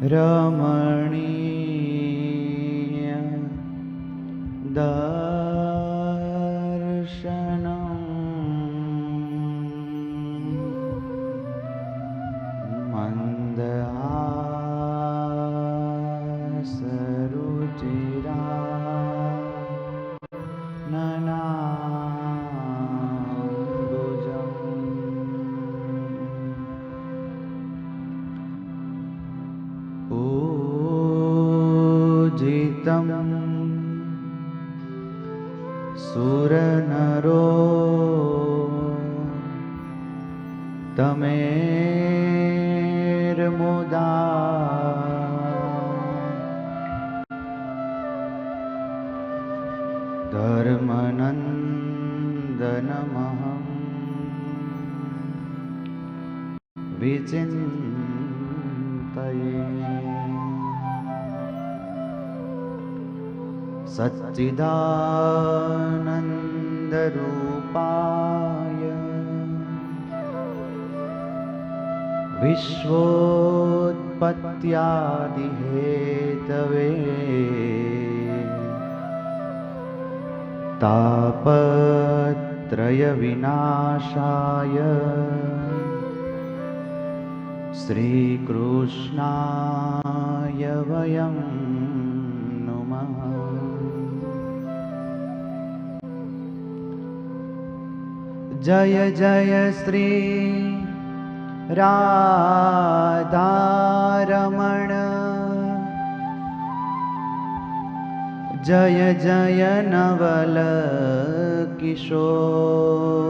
રમણીય દર્શનમ મંદહાસરુચિરા નનાંબુજમ પૂજિતમ સુરનરો તમેર્મુદા ધર્મનંદનમહં વિચિંતયે સચ્ચિદાનંદરૂપાય વિશ્વોત્પત્યાદિહેતવે તાપત્રય વિનાશાય શ્રી કૃષ્ણાય વયમ નમઃ. જય જય શ્રી રાધારમણ જય જય નવલ કિશોર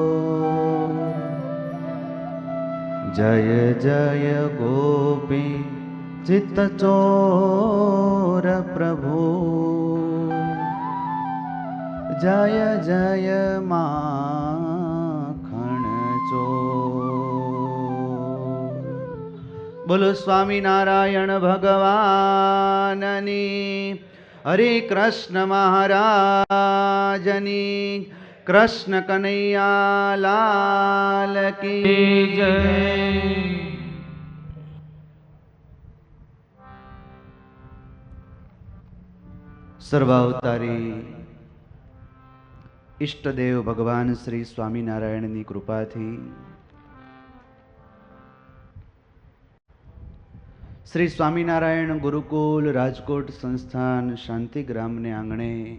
જય જય ગોપી ચિત્તચોર પ્રભુ જય જય માખણ ચોર. બોલો સ્વામિનારાયણ ભગવાનની, હરે કૃષ્ણ મહારાજની, કૃષ્ણ કનૈયા લાલ કી જય. સર્વાવતારી ઈષ્ટદેવ ભગવાન શ્રી સ્વામિનારાયણની કૃપાથી શ્રી સ્વામિનારાયણ ગુરુકુલ રાજકોટ સંસ્થાન શાંતિગ્રામને આંગણે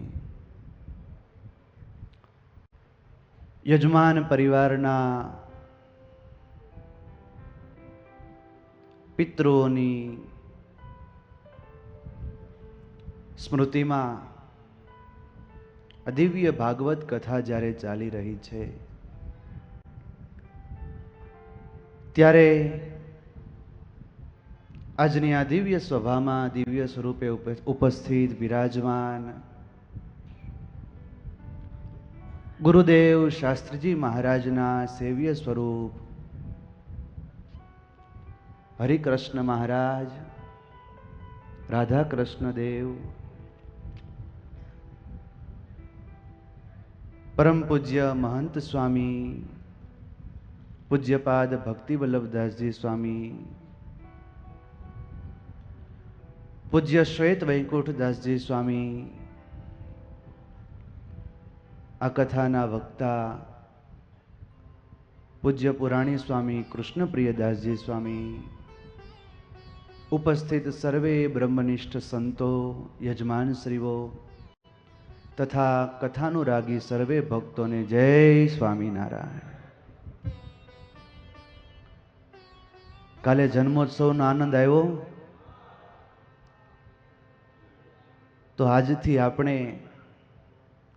યજમાન પરિવારના પિતૃઓની સ્મૃતિમાં અદિવ્ય ભાગવત કથા જ્યારે ચાલી રહી છે ત્યારે આજની આ દિવ્ય સભામાં દિવ્ય સ્વરૂપે ઉપસ્થિત બિરાજમાન ગુરુદેવ શાસ્ત્રીજી મહારાજના સેવ્ય સ્વરૂપ હરિકૃષ્ણ મહારાજ, રાધા કૃષ્ણ દેવ, પરમ પૂજ્ય મહંત સ્વામી પૂજ્યપાદ ભક્તિ વલ્લભદાસજી સ્વામી, પૂજ્ય શ્વેત વૈકુંઠદાસજી સ્વામી, આ કથાના વક્તા પૂજ્ય પુરાણી સ્વામી કૃષ્ણપ્રિયદાસજી સ્વામી, ઉપસ્થિત સર્વે બ્રહ્મનિષ્ઠ સંતો, યજમાનશ્રીઓ તથા કથાનુરાગી સર્વે ભક્તોને જય સ્વામિનારાયણ. કાલે જન્મોત્સવનો આનંદ આવ્યો તો આજથી આપણે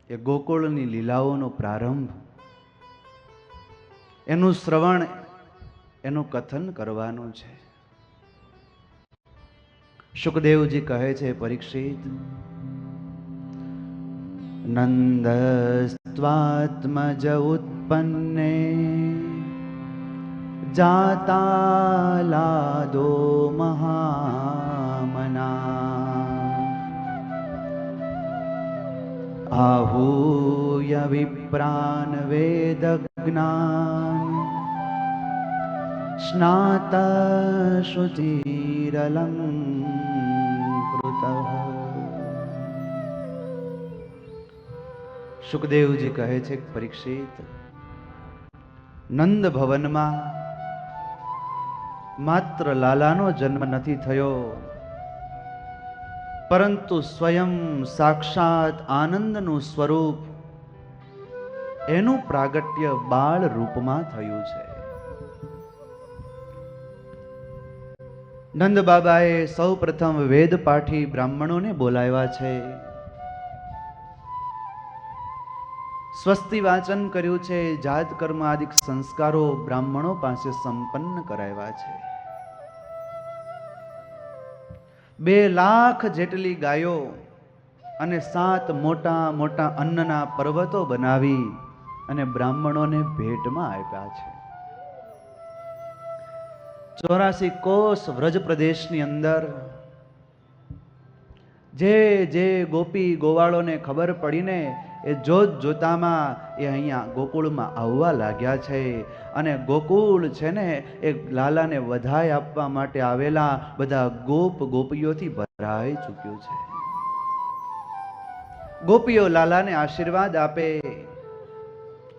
એ ગોકુળની લીલાઓનો પ્રારંભ, એનું શ્રવણ, એનું કથન કરવાનું છે. સુખદેવજી કહે છે, પરીક્ષિત, નંદસ્ત્વાત્મજ ઉત્પન્ને જાતાલાદો મહામના आहूय विप्रान वेद ज्ञान स्नाता शुचिरलंकृता સુખદેવજી કહે છે કે પરીક્ષિત, નંદ ભવનમાં માત્ર લાલાનો જન્મ નથી થયો, પરંતુ સ્વયં સાક્ષાત આનંદનું સ્વરૂપ એનું પ્રાગટ્ય બાળ રૂપમાં થયું છે. નંદ બાબાએ સૌ પ્રથમ વેદ પાઠી બ્રાહ્મણોને બોલાવ્યા છે, સ્વસ્તિ વાચન કર્યું છે, જાત કર્મ આદિ સંસ્કારો બ્રાહ્મણો પાસે સંપન્ન કરાવ્યા છે. 2 લાખ જેટલી ગાયો અને 7 મોટા મોટા અન્નના પર્વતો બનાવી અને બ્રાહ્મણોને ભેટમાં આપ્યા છે. 84 કોષ વ્રજ પ્રદેશની અંદર જે જે ગોપી ગોવાળોને ખબર પડીને એ જોત જોતામાં એ અહીંયા ગોકુળમાં આવવા લાગ્યા છે. અને ગોકુળ છે ને એ લાલાને વધાઈ આપવા માટે આવેલા બધા ગોપ ગોપીઓથી ભરાઈ ચૂક્યું છે. ગોપીઓ લાલાને આશીર્વાદ આપે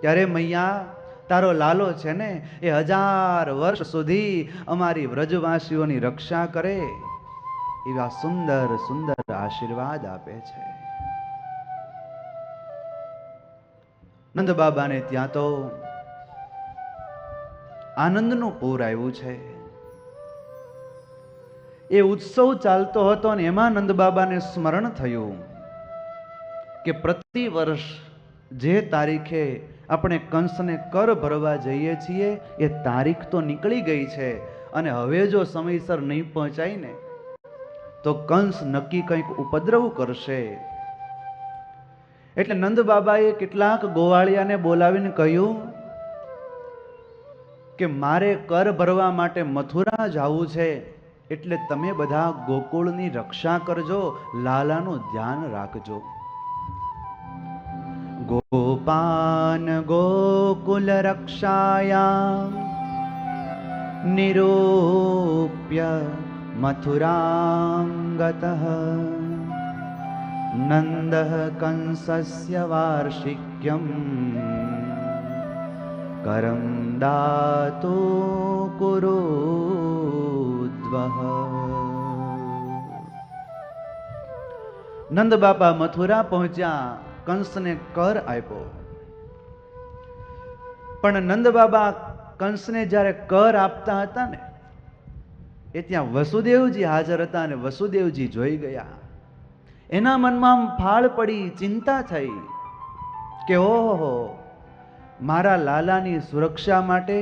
ત્યારે મૈયા તારો લાલો છે ને એ 1000 વર્ષ સુધી અમારી વ્રજવાસીઓની રક્ષા કરે એવા સુંદર સુંદર આશીર્વાદ આપે છે. નંદ બાબાને ત્યાં તો આનંદનું પૂર આવ્યું છે. એ ઉત્સવ ચાલતો હતો અને એમાં નંદ બાબાને સ્મરણ થયું કે પ્રતિ વર્ષ જે તારીખે આપણે કંસને કર ભરવા જઈએ છીએ એ તારીખ તો નીકળી ગઈ છે અને હવે જો સમયસર નહીં પહોંચાય ને તો કંસ નક્કી કંઈક ઉપદ્રવ કરશે. એટલે નંદ બાબાએ કેટલાક ગોવાળિયાને બોલાવીને કહ્યું કે મારે કર ભરવા માટે મથુરા જવું છે, એટલે તમે બધા ગોકુળની રક્ષા કરજો, લાલાનું ધ્યાન રાખજો. ગોપાન ગોકુલ રક્ષાયામ નિરૂપ્ય મથુરાં ગતઃ નંદઃ કંસસ્ય વાર્ષિક્યમ કરમ દાતો કુરુદ્વઃ. નંદ બાપા મથુરા પહોંચ્યા, કંસને કર આપ્યો. પણ નંદ બાબા કંસને જ્યારે કર આપતા હતા ને એ ત્યાં વસુદેવજી હાજર હતા અને વસુદેવજી જોઈ ગયા. એના મનમાં ફાળ પડી, ચિંતા થઈ કે ઓહો, મારા લાલાની સુરક્ષા માટે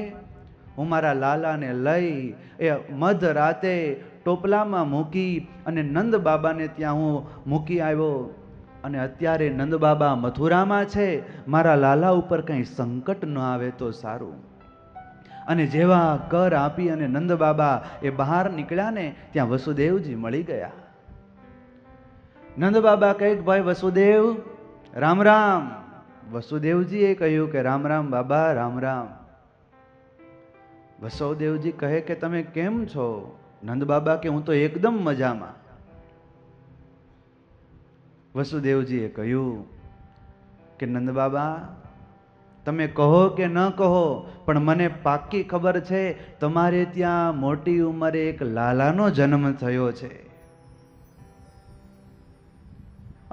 હું મારા લાલાને લઈ એ મધ રાતે ટોપલામાં મૂકી અને નંદ બાબાને ત્યાં હું મૂકી આવ્યો અને અત્યારે નંદ બાબા મથુરામાં છે, મારા લાલા ઉપર કંઈ સંકટ ન આવે તો સારું. અને જેવા કર આપી અને નંદ બાબા એ બહાર નીકળ્યા ને ત્યાં વસુદેવજી મળી ગયા. નંદ બાબા કહે કે ભાઈ વસુદેવ રામ રામ. વસુદેવજીએ કહ્યું કે રામ રામ બાબા, રામ રામ. વસુદેવજી કહે કે તમે કેમ છો? નંદ બાબા કે હું તો એકદમ મજામાં. વસુદેવજીએ કહ્યું કે નંદ બાબા તમે કહો કે ન કહો પણ મને પાક્કી ખબર છે તમારે ત્યાં મોટી ઉંમરે એક લાલાનો જન્મ થયો છે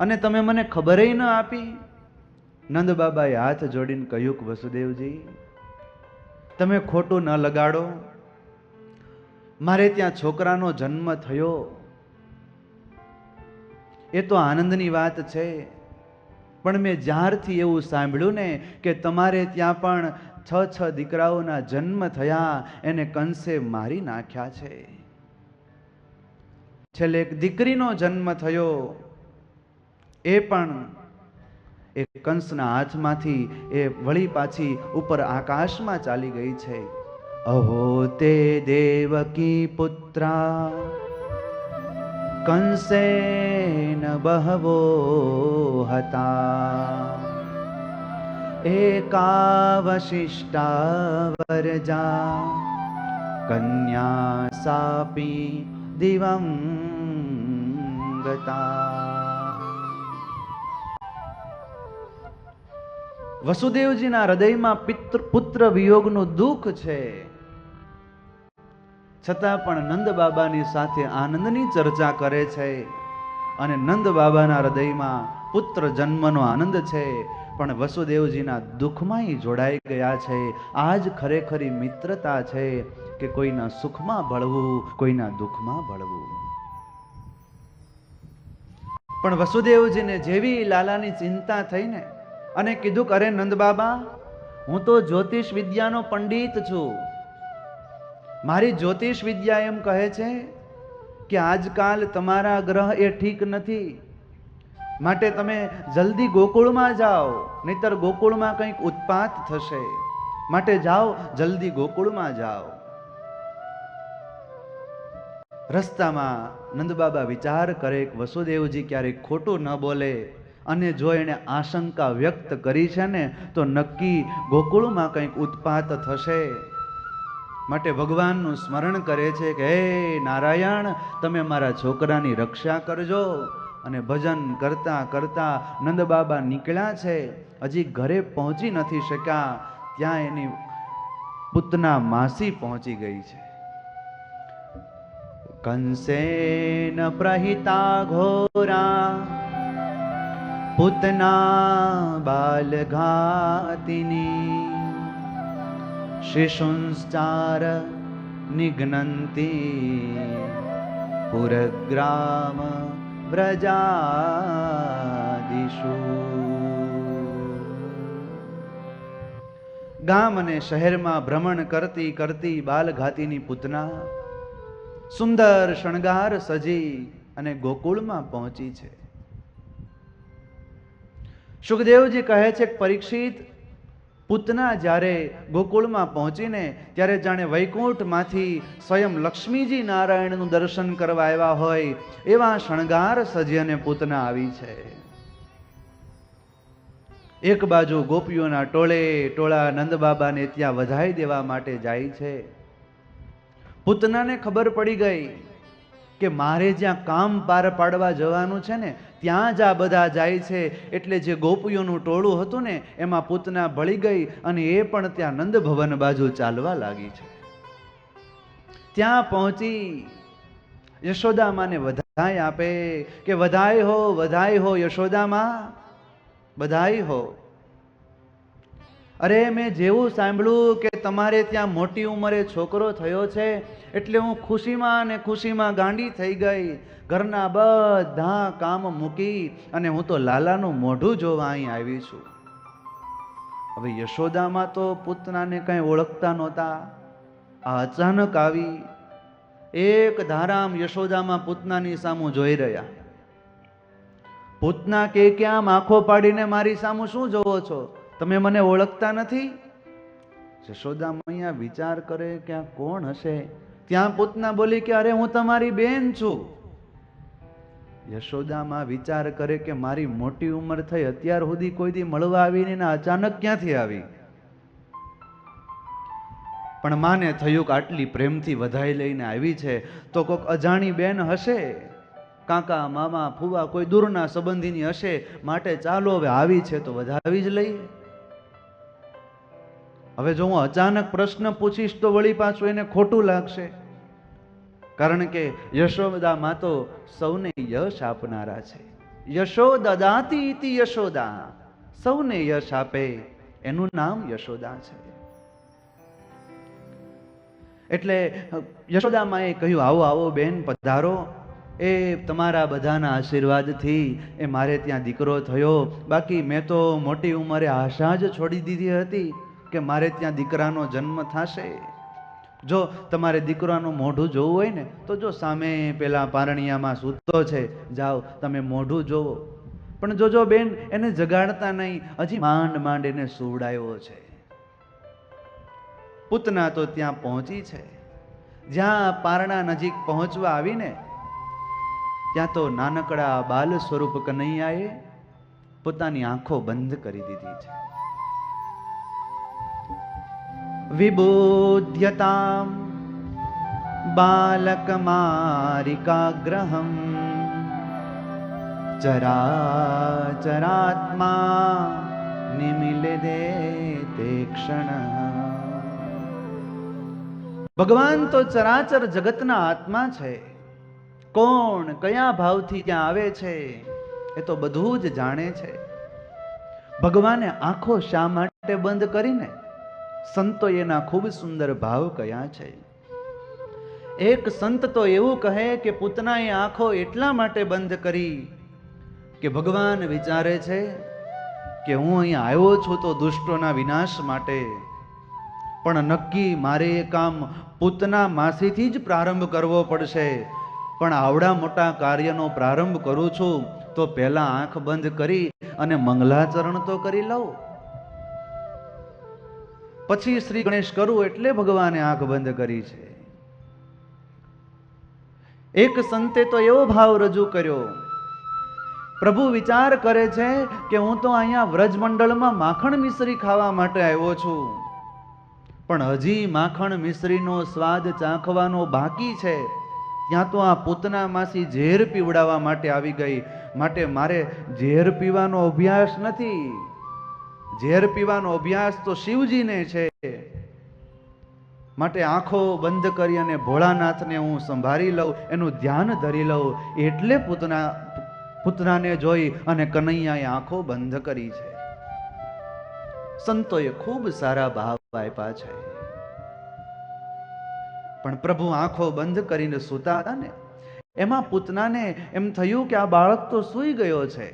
અને તમે મને ખબર ન આપી. નંદ બાબાએ હાથ જોડીને કહ્યું કે વસુદેવજી તમે ખોટું ન લગાડો, મારે ત્યાં છોકરાનો જન્મ થયો એ તો આનંદની વાત છે, પણ મેં જ્યારથી એવું સાંભળ્યું ને કે તમારે ત્યાં પણ 6 દીકરાઓના જન્મ થયા એને કંસે મારી નાખ્યા છે. છેલ્લે એક દીકરીનો જન્મ થયો, એ પણ એ કંસના હાથમાંથી એ વળી પાછી ઉપર આકાશમાં ચાલી ગઈ છે. અહો તે દેવકી પુત્રા કંસેન બહવો હતા એકાવશિષ્ટા વરજા કન્યા સાપી દિવમ સંગતા. વસુદેવજીના હૃદયમાં પુત્ર વિયોગનું દુઃખ છે, છતાં પણ નંદ બાબાની સાથે આનંદની ચર્ચા કરે છે. અને નંદ બાબાના હૃદયમાં પુત્ર જન્મનો આનંદ છે, પણ વસુદેવજીના દુઃખમાં જોડાઈ ગયા છે. આ જ ખરેખરી મિત્રતા છે કે કોઈના સુખમાં ભળવું, કોઈના દુઃખમાં ભળવું. પણ વસુદેવજીને જેવી લાલાની ચિંતા થઈને અને કીધું કે અરે નંદ બાબા, હું તો જ્યોતિષ વિદ્યાનો પંડિત છું. મારી જ્યોતિષ વિદ્યા એમ કહે છે કે આજકાલ તમારા ગ્રહ એ ઠીક નથી, માટે તમે જલ્દી ગોકુળમાં જાઓ, નહીતર ગોકુળમાં કંઈક ઉત્પાત થશે. માટે જાઓ, જલ્દી ગોકુળમાં જાઓ. રસ્તામાં નંદબાબા વિચાર કરે કે વસુદેવજી ક્યારેક ખોટું ન બોલે, અને જો એને આશંકા વ્યક્ત કરી છે ને તો નક્કી ગોકુળમાં કંઈક ઉત્પાત થશે. માટે ભગવાનનું સ્મરણ કરે છે કે હે નારાયણ, તમે મારા છોકરાની રક્ષા કરજો. અને ભજન કરતા કરતા નંદબાબા નીકળ્યા છે. હજી ઘરે પહોંચી નથી શક્યા, ત્યાં એની પૂતના માસી પહોંચી ગઈ છે. કંસેન પ્રહિતા ઘોરા પૂતના બાલઘાતિની શિશુંશ્ચાર નિઘ્નન્તી પુરગ્રામ વ્રજાદિષુ. ગામ અને શહેરમાં ભ્રમણ કરતી કરતી બાલઘાતીની પૂતના સુંદર શણગાર સજી અને ગોકુળમાં પહોંચી છે. સુખદેવજી કહે છે કે પરીક્ષિત, પૂતના જ્યારે ગોકુળમાં પહોંચીને ત્યારે જાણે વૈકુંઠમાંથી સ્વયં લક્ષ્મીજી નારાયણનું દર્શન કરવા આવ્યા હોય એવા શણગાર સજી અને પૂતના આવી છે. એક બાજુ ગોપીઓના ટોળે ટોળા નંદબાબાને ત્યાં વધાઈ દેવા માટે જાય છે. પૂતનાને ખબર પડી ગઈ કે મારે જ્યાં કામ પાર પાડવા જવાનું છે ને ત્યાં જ આ બધા જાય છે, એટલે જે ગોપીઓનું ટોળું હતું ને એમાં પૂતના ભળી ગઈ અને એ પણ ત્યાં નંદ ભવન બાજુ ચાલવા લાગી છે. ત્યાં પહોંચી યશોદામાને વધાઈ આપે કે વધાઈ હો યશોદામાં, બધાઈ હો. અરે મેં જેવું સાંભળ્યું કે તમારે ત્યાં મોટી ઉંમરે છોકરો થયો છે એટલે હું ખુશીમાં ને ખુશીમાં ગાંડી થઈ ગઈ. ઘરના બધા કામ મૂકી અને હું તો લાલાનું મોઢું જોવા અહીં આવી છું. હવે યશોદામાં તો પૂતનાને કઈ ઓળખતા નહોતા. આ અચાનક આવી એક ધારામ યશોદામાં પૂતનાની સામું જોઈ રહ્યા. પૂતના કે આમ આંખો પાડીને મારી સામું શું જોવો છો? તમે મને ઓળખતા નથી? યશોદા મૈયા વિચાર કરે કે આ કોણ હશે. ત્યાં પૂતના બોલી કે અરે હું તમારી બેન છું. યશોદામાં વિચાર કરે કે મારી મોટી ઉંમર થઈ, અત્યાર સુધી કોઈથી મળવા આવીને અચાનક ક્યાંથી આવી? પણ માને થયું કે આટલી પ્રેમથી વધાઈ લઈને આવી છે તો કોઈક અજાણી બેન હશે, કાકા મામા ફુવા કોઈ દૂરના સંબંધીની હશે, માટે ચાલો હવે આવી છે તો વધાવી જ લઈએ. હવે જો હું અચાનક પ્રશ્ન પૂછીશ તો વળી પાછું એને ખોટું લાગશે, કારણ કે યશોદા તો સૌને યશ આપનારા છે. યશોદા દાતી ઇતિ યશોદા, સૌને યશ આપે એનું નામ યશોદા છે. એટલે યશોદામાએ કહ્યું આવો આવો બેન પધારો, એ તમારા બધાના આશીર્વાદથી એ મારે ત્યાં દીકરો થયો. બાકી મેં તો મોટી ઉંમરે આશા જ છોડી દીધી હતી કે મારે ત્યાં દીકરાનો જન્મ થશે. જો તમારે દીકરાનું મોઢું જોવું હોય ને તો જો સામે પેલા પારણિયામાં સૂતો છે, જાઓ તમે મોઢું જોવો. પણ જોજો બેન, એને જગાડતા નહીં, હજી માંડ માંડ એને સુવડાવ્યો છે. પૂતના તો ત્યાં પહોંચી છે. જ્યાં પારણા નજીક પહોંચવા આવીને ત્યાં તો નાનકડા બાલ સ્વરૂપ કનૈયાએ પોતાની આંખો બંધ કરી દીધી છે. વિબોધ્યતામ બાલકમારિકાગ્રહમ ચરાચરાત્મા નિમિલે દે તે ક્ષણ. ભગવાન તો ચરાચર જગતના આત્મા છે. કોણ કયા ભાવથી ત્યાં આવે છે એ તો બધું જ જાણે છે. ભગવાને આંખો શા માટે બંધ કરીને? સંતો એના ખૂબ સુંદર ભાવ કયા છે. એક સંત તો એવું કહે કે પૂતનાએ આંખો એટલા માટે બંધ કરી કે ભગવાન વિચારે છે કે હું અહીંયા આવ્યો છું તો દુષ્ટોના વિનાશ માટે, પણ નક્કી મારે એ કામ પૂતના માસીથી જ પ્રારંભ કરવો પડશે. પણ આવડા મોટા કાર્યનો પ્રારંભ કરું છું તો પહેલા આંખ બંધ કરી અને મંગલાચરણ તો કરી લઉં, પછી શ્રી ગણેશ કરું. એટલે ભગવાને આંખ બંધ કરી છે. એક સંતે તો એવો ભાવ રજૂ કર્યો. પ્રભુ વિચાર કરે છે કે હું તો અહીંયા વ્રજમંડળમાં માખણ મિશ્રી ખાવા માટે આવ્યો છું, પણ હજી માખણ મિશ્રીનો સ્વાદ ચાખવાનો બાકી છે. ત્યાં તો આ પૂતના માસી ઝેર પીવડાવવા માટે આવી ગઈ. માટે મારે ઝેર પીવાનો અભ્યાસ નથી. ઝેર પીવાનો અભ્યાસ તો શિવજીને છે. માટે આંખો બંધ કરી અને ભોળાનાથને હું સંભાળી લઉં, એનું ધ્યાન ધરી લઉં. એટલે પૂતનાને જોઈ અને કનૈયાએ આંખો બંધ કરી છે. સંતોએ ખૂબ સારા ભાવ આપ્યા છે. પણ પ્રભુ આંખો બંધ કરીને સૂતા હતા ને, એમાં પૂતનાને એમ થયું કે આ બાળક તો સૂઈ ગયો છે.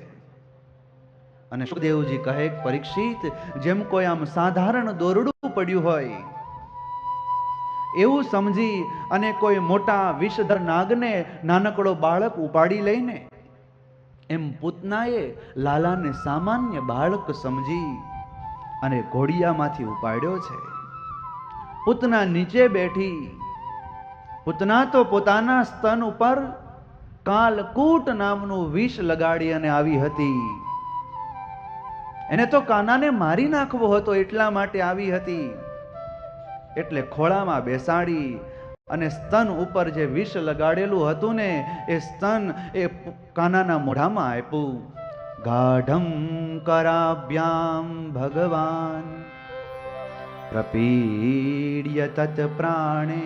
અને સુખદેવજી કહે, પરીક્ષિત, જેમ કોઈ આમ સાધારણ દોરડું પડ્યું હોય એવું સમજી અને કોઈ મોટા વિષધર નાગને નાનકડો બાળક ઉપાડી લઈને, એમ પૂતનાએ લાલાને સામાન્ય બાળક સમજી અને ઘોડિયામાંથી ઉપાડ્યો છે. પૂતના નીચે બેઠી. પૂતના તો પોતાના સ્તન ઉપર કાલકૂટ નામનું વિષ લગાડી અને આવી હતી. એને તો કાનાને મારી નાખવો હતો એટલા માટે આવી હતી. એટલે ખોળામાં બેસાડી અને સ્તન ઉપર જે વિષ લગાડેલું હતું ને એ સ્તન એ કાનાના મોઢામાં આપ્યું. ગાઢમ કરાભ્યામ ભગવાન પ્રપીડ્ય તત પ્રાણે.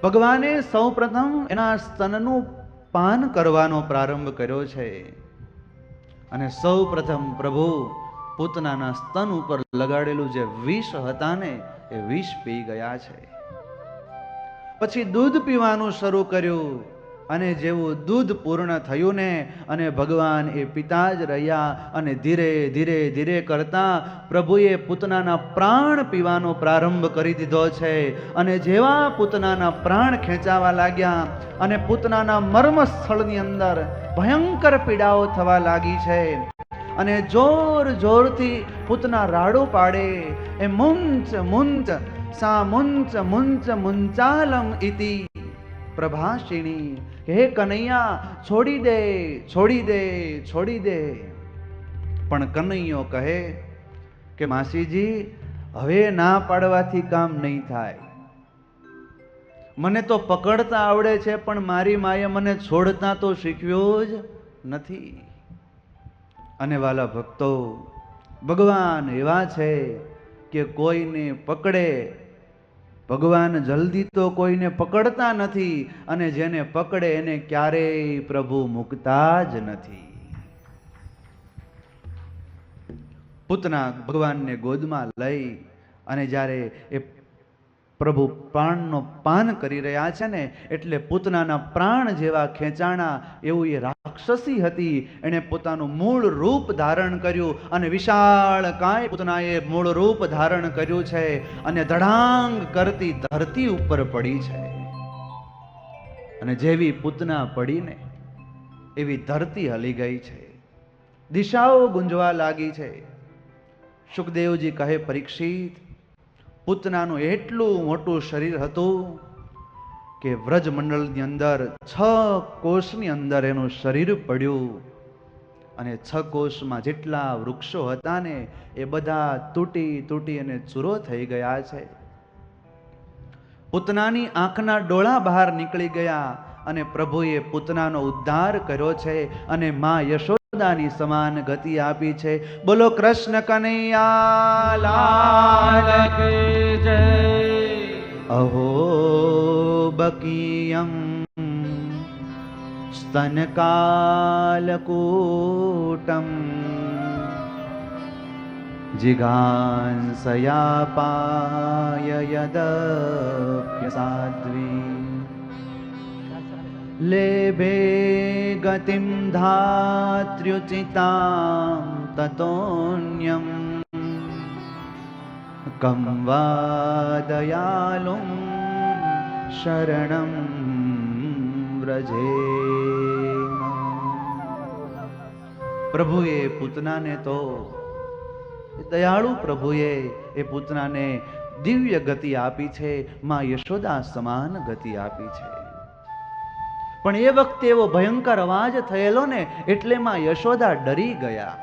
ભગવાને સૌ પ્રથમ એના સ્તનનું પાન કરવાનો પ્રારંભ કર્યો છે. અને સૌ પ્રથમ પ્રભુ પૂતનાના સ્તન ઉપર લગાડેલું જે વિષ હતા ને એ વિષ પી ગયા છે. પછી દૂધ પીવાનું શરૂ કર્યું. અને જેવું દૂધ પૂર્ણ થયું ને અને ભગવાન એ પિતા જ રહ્યા. અને ધીરે ધીરે ધીરે કરતા પ્રભુએ પૂતનાના પ્રાણ પીવાનો પ્રારંભ કરી દીધો છે. અને જેવા પૂતનાના પ્રાણ ખેંચાવા લાગ્યા અને પૂતનાના મર્મ સ્થળની અંદર ભયંકર પીડાઓ થવા લાગી છે. અને જોર જોરથી પૂતના રાડો પાડે, એ મુંચ મુંચ સા મુંચ મુંચ મુંચાલમ ઇતિ પ્રભાષિણી. હે કનૈયા, છોડી દે, છોડી દે, છોડી દે. પણ કનૈયો કહે કે માસીજી, હવે ના પાડવાથી કામ નહીં થાય. મને તો પકડતા આવડે છે, પણ મારી માએ મને છોડતા તો શીખ્યો જ નથી. અને વાલા ભક્તો, ભગવાન એવા છે કે કોઈને પકડે, ભગવાન જલ્દી તો કોઈને પકડતા નથી. અને જેને પકડે એને ક્યારેય પ્રભુ મૂકતા જ નથી. પૂતના ભગવાનને ગોદમાં લઈ અને જ્યારે એ પ્રભુ પ્રાણનો પાન કરી રહ્યા છે ને, એટલે પૂતનાના પ્રાણ જેવા ખેંચાણા એવું એ રાક્ષસી હતી. એણે પોતાનું મૂળ રૂપ ધારણ કર્યું અને વિશાળ કાય પૂતનાએ મૂળ રૂપ ધારણ કર્યું છે. અને ધડાંગ કરતી ધરતી ઉપર પડી છે. અને જેવી પૂતના પડીને એવી ધરતી હલી ગઈ છે. દિશાઓ ગુંજવા લાગી છે. સુખદેવજી કહે, પરીક્ષિત, પૂતનાનું એટલું મોટું શરીર હતું કે વ્રજમંડળની અંદર 6 કોષની અંદર એનું શરીર પડ્યું. અને 6 કોષમાં જેટલા વૃક્ષો હતા ને એ બધા તૂટી તૂટી અને ચૂરો થઈ ગયા છે. પૂતનાની આંખના ડોળા બહાર નીકળી ગયા અને પ્રભુએ પૂતનાનો ઉદ્ધાર કર્યો છે અને માં યશોદાની સમાન ગતિ આપી છે. બોલો કૃષ્ણ કનૈયા લાલ કી જય. અહો બકીયમ સ્તનકાલકૂટમ જિઘાંસયાપાય યદપ્યસાધ્વી લેભે ગતિમ ધાત્ર્યુચિતાં તતોન્યમ કં વા દયાલું શરણં વ્રજેમ. પ્રભુએ પૂતનાને તો દયાળુ પ્રભુએ એ પૂતનાને દિવ્ય ગતિ આપી છે, માં યશોદા સમાન ગતિ આપી છે. પણ એ વખતે એવો ભયંકર અવાજ થયેલો ને એટલે માં યશોદા ડરી ગયા.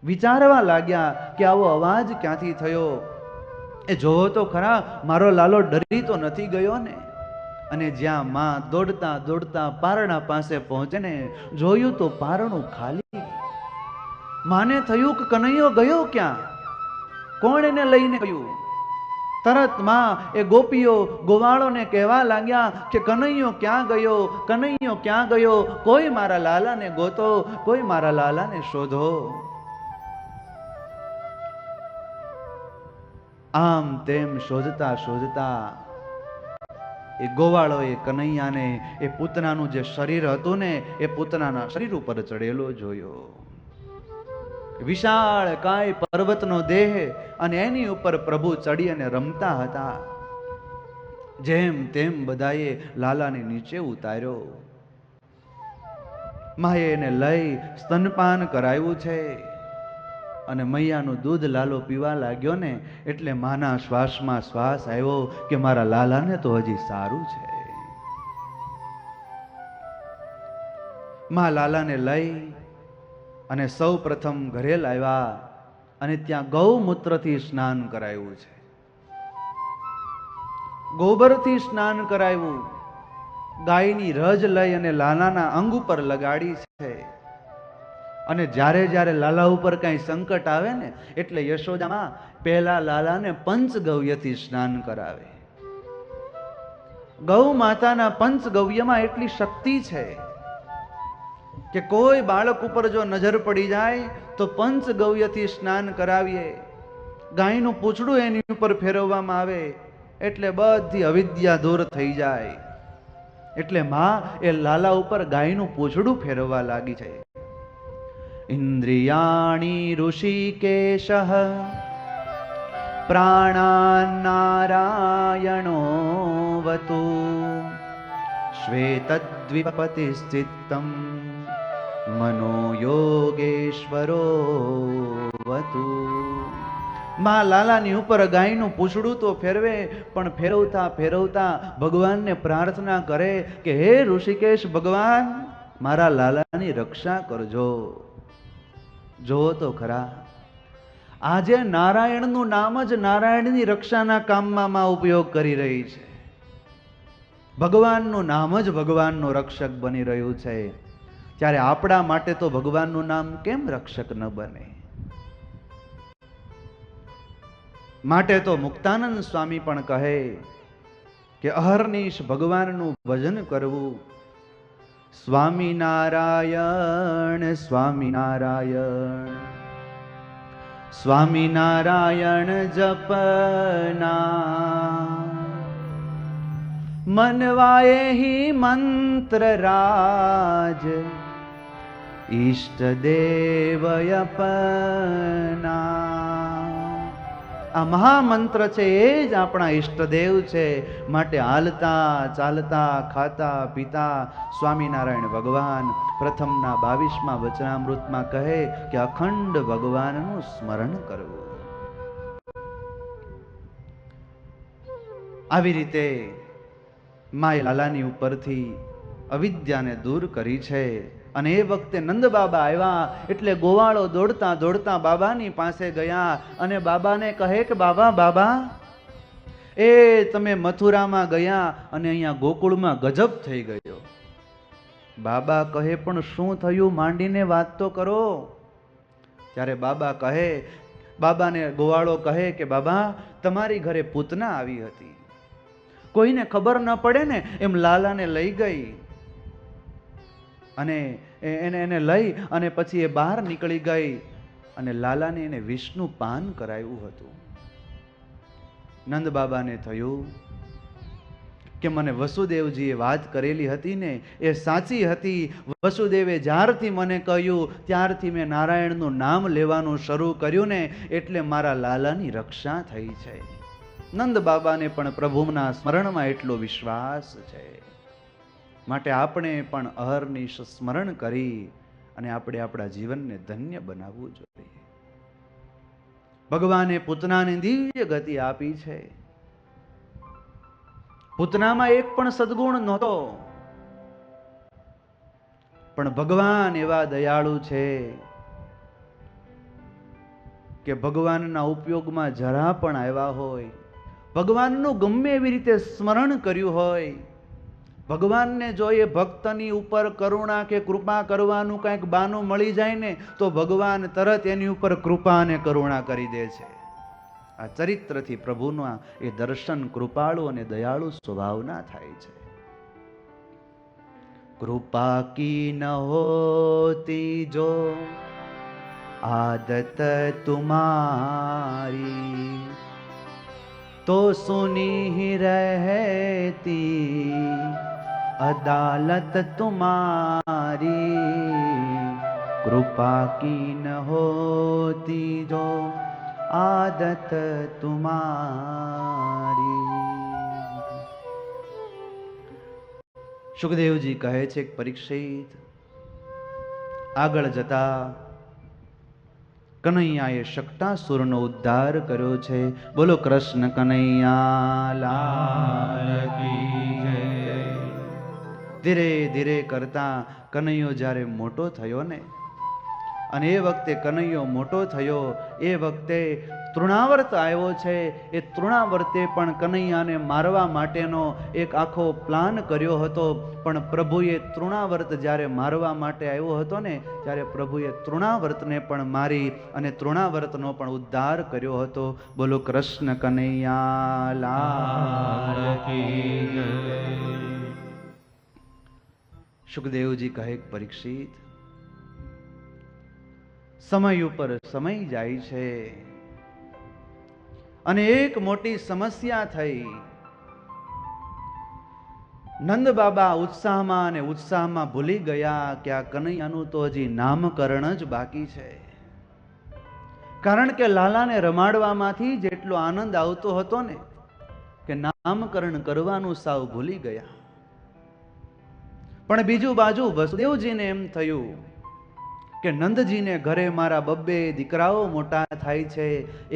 વિચારવા લાગ્યા કે આવો અવાજ ક્યાંથી થયો. એ જોવો તો ખરા, મારો લાલો ડરી તો નથી ગયો ને. અને જ્યાં માં દોડતા દોડતા પારણા પાસે પહોંચે ને જોયું તો પારણું ખાલી. માને થયું કે કનૈયો ગયો ક્યાં, કોણ એને લઈને ગયું. તરત માં એ ગોપીઓ ગોવાળોને કહેવા લાગ્યા કે કનૈયો ક્યાં ગયો, કનૈયો ક્યાં ગયો, કોઈ મારા લાલાને ગોતો, કોઈ મારા લાલાને શોધો. આમ તેમ શોધતા શોધતા એ ગોવાળોએ કનૈયાને એ પૂતનાનું જે શરીર હતું ને એ પૂતનાના શરીર ઉપર ચડેલો જોયો. વિશાળ કાય પર્વતનો દેહ અને એની ઉપર પ્રભુ ચડી અને રમતા હતા. જેમ તેમ બધાએ લાલાને નીચે ઉતાર્યો. માએ એને લઈ સ્તનપાન કરાવ્યું છે અને મૈયાનું દૂધ લાલો પીવા લાગ્યો ને એટલે માના શ્વાસમાં શ્વાસ આવ્યો કે મારા લાલાને તો હજી સારું છે. માં લાલાને લઈ અને સૌ પ્રથમ ઘરે લાવ્યા અને ત્યાં ગૌમૂત્રથી સ્નાન કરાવ્યું છે, ગોબરથી સ્નાન કરાવ્યું. ગાયની રજ લઈ અને લાલાના અંગ ઉપર લગાડી છે. અને જ્યારે જ્યારે લાલા ઉપર કઈ સંકટ આવે ને એટલે યશોદામાં પહેલા લાલાને પંચગવ્યથી સ્નાન કરાવે. ગૌ માતાના પંચગવ્યમાં એટલી શક્તિ છે કે કોઈ બાળક ઉપર જો નજર પડી જાય તો પંચગવ્યથી સ્નાન કરાવીએ. ગાયનું પૂંછડું એની ઉપર ફેરવવામાં આવે એટલે બધી અવિદ્યા દૂર થઈ જાય. એટલે માં એ લાલા ઉપર ગાયનું પૂંછડું ફેરવવા લાગી છે. ઇન્દ્રિયાણી ઋષિકેશઃ પ્રાણાન્નારાયણો વતુ શ્વેતદ્વિપતિશ્ચિત્તં મનો યોગેશ્વરો વતુ. માં લાલાની ઉપર ગાયનું પૂંછડું તો ફેરવે પણ ફેરવતા ફેરવતા ભગવાનને પ્રાર્થના કરે કે હે ઋષિકેશ ભગવાન, મારા લાલાની રક્ષા કરજો. જો તો ખરા, આજે નારાયણનું નામ જ નારાયણની રક્ષાના કામમાં માં ઉપયોગ કરી રહી છે. ભગવાનનું નામ જ ભગવાનનો રક્ષક બની રહ્યું છે. ત્યારે આપણા માટે તો ભગવાનનું નામ કેમ રક્ષક ન બને? માટે તો મુક્તાનંદ સ્વામી પણ કહે કે અહર્નિશ ભગવાનનું ભજન કરવું. સ્વામિનારાયણ સ્વામિનારાયણ સ્વામિનારાયણ જપના મનવાએ હિ મંત્ર રાજ ઈષ્ટ દેવયપના. આ મહામંત્ર છે એ જ આપણા ઈષ્ટદેવ છે. માટે હાલતા ચાલતા ખાતા પીતા સ્વામિનારાયણ ભગવાન પ્રથમના 22મા વચનામૃતમાં કહે કે અખંડ ભગવાનનું સ્મરણ કરવું. આવી રીતે માએ લાલાની ઉપરથી અવિદ્યાને દૂર કરી છે. અને એ વખતે નંદ બાબા આવ્યા એટલે ગોવાળો દોડતા દોડતા બાબાની પાસે ગયા અને બાબાને કહે કે બાબા બાબા, એ તમે મથુરામાં ગયા અને અહીંયા ગોકુળમાં ગજબ થઈ ગયો. બાબા કહે પણ શું થયું, માંડીને વાત તો કરો. ત્યારે બાબા કહે, બાબાને ગોવાળો કહે કે બાબા તમારી ઘરે પૂતના આવી હતી, કોઈને ખબર ન પડે ને એમ લાલાને લઈ ગઈ અને એને લઈ અને પછી એ બહાર નીકળી ગઈ અને લાલાને એને વિષનું પાન કરાવ્યું હતું. નંદ બાબાને થયું કે મને વસુદેવજીએ વાત કરેલી હતી ને એ સાચી હતી. વસુદેવે જ્યારથી મને કહ્યું ત્યારથી મેં નારાયણનું નામ લેવાનું શરૂ કર્યું ને એટલે મારા લાલાની રક્ષા થઈ છે. નંદ બાબાને પણ પ્રભુના સ્મરણમાં એટલો વિશ્વાસ છે. માટે આપણે પણ અહર્નિશ સ્મરણ કરી અને આપણે આપણા જીવનને ધન્ય બનાવવું જોઈએ. ભગવાને પૂતનાને દિવ્ય ગતિ આપી છે. પૂતનામાં એક પણ સદગુણ નહોતો, પણ ભગવાન એવા દયાળુ છે કે ભગવાનના ઉપયોગમાં જરા પણ આવ્યા હોય, ભગવાનનું ગમે એવી રીતે સ્મરણ કર્યું હોય, ભગવાનને જો એ ભક્તની ઉપર કરુણા કે કૃપા કરવાનું કંઈક બાનું મળી જાય ને તો ભગવાન તરત એની ઉપર કૃપા અને કરુણા કરી દે છે. આ ચરિત્રથી પ્રભુના એ દર્શન કૃપાળુ અને દયાળુ સ્વભાવના થાય છે. કૃપા કી ન હોતી જો આદત તુમારી તો સુની રહેતી અદાલત તુમારી. કૃપા કી ન હોતી જો આદત તુમારી. સુખદેવજી કહે છે કે પરીક્ષિત, આગળ જતા કનૈયાએ શકટાસુરનો ઉદ્ધાર કર્યો છે. બોલો કૃષ્ણ કનૈયા લાલ કી જય. ધીરે ધીરે કરતા કનૈયો જ્યારે મોટો થયો ને, અને એ વખતે કનૈયો મોટો થયો એ વખતે તૃણાવર્ત આવ્યો છે. એ તૃણાવર્તે પણ કનૈયાને મારવા માટેનો એક આખો પ્લાન કર્યો હતો. પણ પ્રભુએ તૃણાવર્ત જ્યારે મારવા માટે આવ્યો હતો ને ત્યારે પ્રભુએ તૃણાવર્તને પણ મારી અને તૃણાવર્તનો પણ ઉદ્ધાર કર્યો હતો. બોલો કૃષ્ણ કનૈયા લાલ કી જય. સુખદેવજી કહે પરીક્ષિત, સમય ઉપર સમય જાય છે અને એક મોટી સમસ્યા થઈ. નંદ બાબા ઉત્સાહમાં અને ઉત્સાહમાં ભૂલી ગયા કે આ કનૈયાનું તો હજી નામકરણ જ બાકી છે. કારણ કે લાલાને રમાડવામાંથી જેટલો આનંદ આવતો હતો ને કે નામકરણ કરવાનું સાવ ભૂલી ગયા. પણ બીજું બાજુ વસુદેવજીને એમ થયું કે નંદજીને ઘરે મારા બબ્બે દીકરાઓ મોટા થાય છે,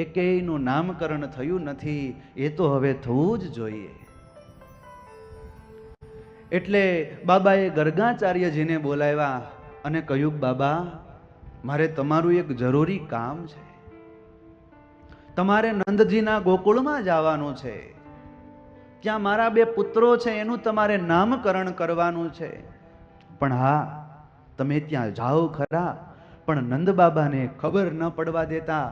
એકેયનું નામકરણ થયું નથી, એ તો હવે થવું જ જોઈએ. એટલે બાબાએ ગર્ગાચાર્યજીને બોલાવ્યા અને કહ્યું, બાબા મારે તમારું એક જરૂરી કામ છે. તમારે નંદજીના ગોકુળમાં જવાનું છે. ત્યાં મારા બે પુત્રો છે, એનું તમારે નામકરણ કરવાનું છે. પણ હા, તમે ત્યાં જાઓ ખરા, પણ નંદ બાબાને ખબર ન પડવા દેતા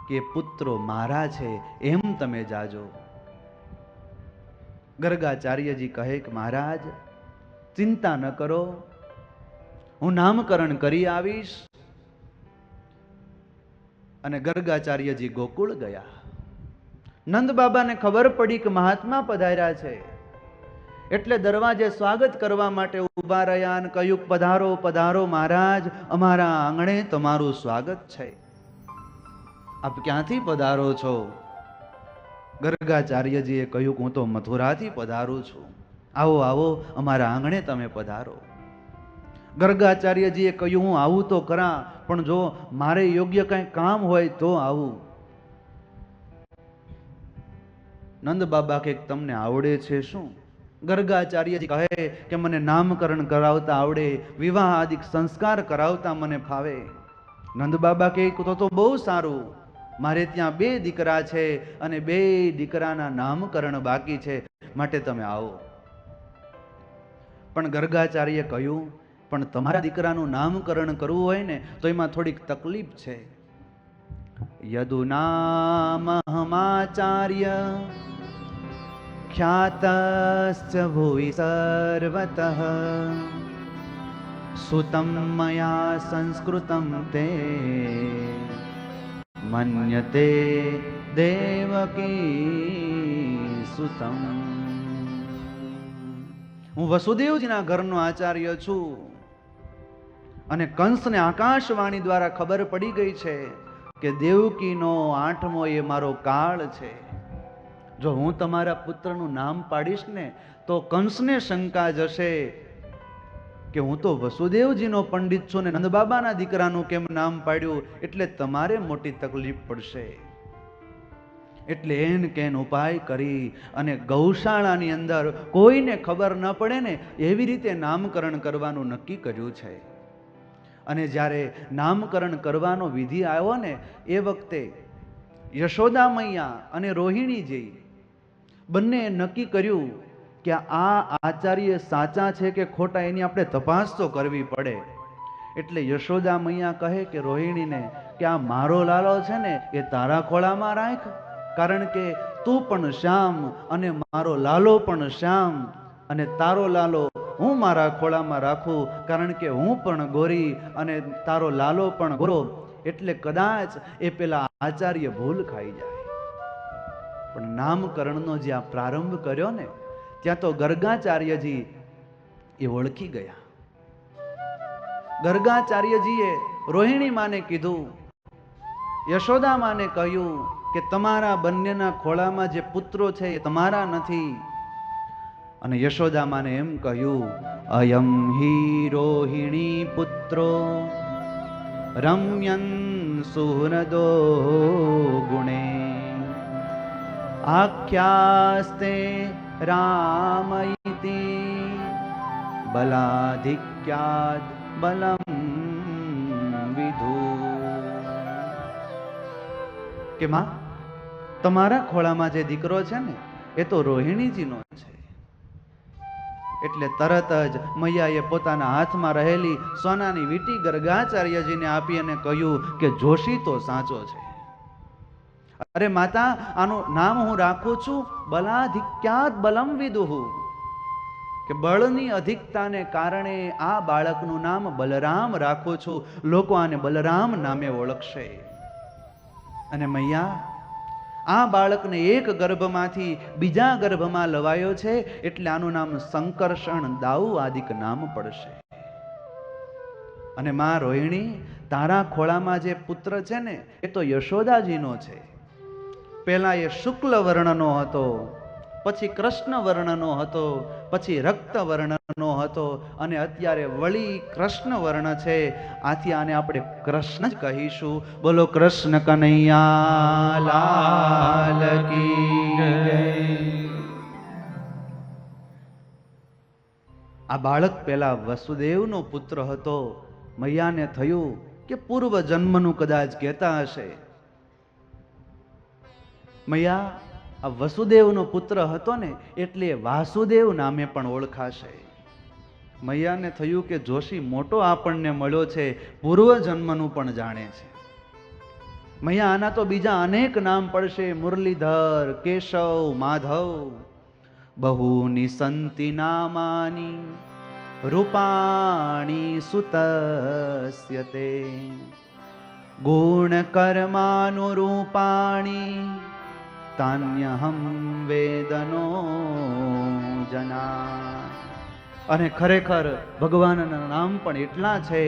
કે પુત્રો મારા છે, એમ તમે જાજો. ગર્ગાચાર્યજી કહે કે મહારાજ ચિંતા ન કરો, હું નામકરણ કરી આવીશ. અને ગર્ગાચાર્યજી ગોકુળ ગયા. નંદ બાબાને ખબર પડી કે મહાત્મા પધાર્યા છે એટલે દરવાજે સ્વાગત કરવા માટે ઊભા રહ્યા અને કહ્યું, પધારો પધારો મહારાજ, અમારા આંગણે તમારું સ્વાગત છે. આપ ક્યાંથી પધારો છો? ગર્ગાચાર્યજીએ કહ્યું, હું તો મથુરાથી પધારું છું. આવો આવો, અમારા આંગણે તમે પધારો. ગર્ગાચાર્યજીએ કહ્યું, હું આવું તો ખરા, પણ જો મારે યોગ્ય કંઈ કામ હોય તો આવું. નંદ બાબા કે તમને આવડે છે શું? ગર્ગાચાર્યજી કહે કે મને નામકરણ કરાવતા આવડે, વિવાહ આદિ સંસ્કાર કરાવતા મને ફાવે. નંદ બાબા કહે તો બહુ સારું, મારે ત્યાં 2 દીકરા છે અને 2 દીકરાના નામકરણ બાકી છે, માટે તમે આવો. પણ ગર્ગાચાર્ય કહ્યું, પણ તમારા દીકરાનું નામકરણ કરવું હોય ને તો એમાં થોડીક તકલીફ છે. યદુનામહમાચાર્ય ખ્યાતશ્ચ ભુવિ સર્વતઃ સુતમ મયા સંસ્કૃતમ તે મન્યતે દેવકી સુતમ. હું વસુદેવજીના ઘરનો આચાર્ય છું અને કંસને આકાશવાણી દ્વારા ખબર પડી ગઈ છે કે દેવકીનો 8મો એ મારો કાળ છે. જો હું તમારા પુત્રનું નામ પાડીશ ને તો કંસને શંકા જશે કે હું તો વસુદેવજીનો પંડિત છું ને નંદબાબાના દીકરાનું કેમ નામ પાડ્યું, એટલે તમારે મોટી તકલીફ પડશે. એટલે એન કેન ઉપાય કરી અને ગૌશાળાની અંદર કોઈને ખબર ન પડે ને એવી રીતે નામકરણ કરવાનું નક્કી કર્યું છે. અને જ્યારે નામકરણ કરવાનો વિધિ આવ્યો ને એ વખતે યશોદા મૈયા અને રોહિણીજી બંને નક્કી કર્યું કે આ આચાર્ય સાચા છે કે ખોટા એની આપણે તપાસ તો કરવી પડે. એટલે યશોદા મૈયા કહે કે રોહિણીને કે આ મારો લાલો છે ને એ તારા ખોળામાં રાખ, કારણ કે તું પણ શ્યામ અને મારો લાલો પણ શ્યામ, અને તારો લાલો હું મારા ખોળામાં રાખું, કારણ કે હું પણ ગોરી અને તારો લાલો પણ ગોરો. એટલે કદાચ એ પેલા આચાર્ય ભૂલ ખાઈ જાય. પણ નામકરણનો જે આ પ્રારંભ કર્યો ને ત્યાં તો ગર્ગાચાર્યજી એ ઓળખી ગયા. ગર્ગાચાર્યજીએ રોહિણી માને કીધું, યશોદા માને કહ્યું કે તમારા બંનેના ખોળામાં જે પુત્રો છે એ તમારા નથી. અને યશોદા માને એમ કહ્યું, અયમ હિ રોહિણી પુત્રો રમ્યન સુહૃદો ગુણે આખ્યાસ્તે રામયિતિ બલાધિક્યાદ બલમ વિધુ. કે માં, તમારા ખોળામાં જે દીકરો છે ને એ તો રોહિણીજીનો છે. એટલે તરત જ મૈયાએ પોતાના હાથમાં રહેલી સોનાની વીંટી ગર્ગાચાર્યજીને આપી અને કહ્યું કે જોશી તો સાચો છે. અરે માતા, આનું નામ હું રાખું છું બલાધિક્યાત બલમ વિદુહુ, કે બળની અધિકતાને કારણે આ બાળકનું નામ બલરામ રાખું છું. લોકો આને બલરામ નામે ઓળખશે. અને મૈયા, આ બાળકને એક ગર્ભમાંથી બીજા ગર્ભમાં લવાયો છે, એટલે આનું નામ સંકર્ષણ દાઉ આદિક નામ પડશે. અને માં રોહિણી, તારા ખોળામાં જે પુત્ર છે ને એ તો યશોદાજીનો છે. પહેલા એ શુક્લ વર્ણનો હતો, પછી કૃષ્ણ વર્ણનો હતો, પછી રક્ત વર્ણનો હતો, અને અત્યારે વળી કૃષ્ણ વર્ણ છે. આથી આને આપણે કૃષ્ણ જ કહીશું. બોલો કૃષ્ણ કનૈયા લાલ કી જય. આ બાળક પેલા વસુદેવનો પુત્ર હતો. મૈયાને થયું કે પૂર્વ જન્મનું કદાચ કહેતા હશે. મૈયા, આ વસુદેવનો પુત્ર હતો ને એટલે વાસુદેવ નામે પણ ઓળખાશે. મૈયાને થયું કે જોશી મોટો આપણને મળ્યો છે, પૂર્વ જન્મનું પણ જાણે છે. મૈયા, આના તો બીજા અનેક નામ પડશે, મુરલીધર, કેશવ, માધવ. બહુની સંતિ નામાની રૂપાણી સુતસ્ય તે ગુણ કર્માનુરૂપાણી તાન્યહમ વેદનો જના. અને ખરેખર ભગવાનના નામ પણ એટલા છે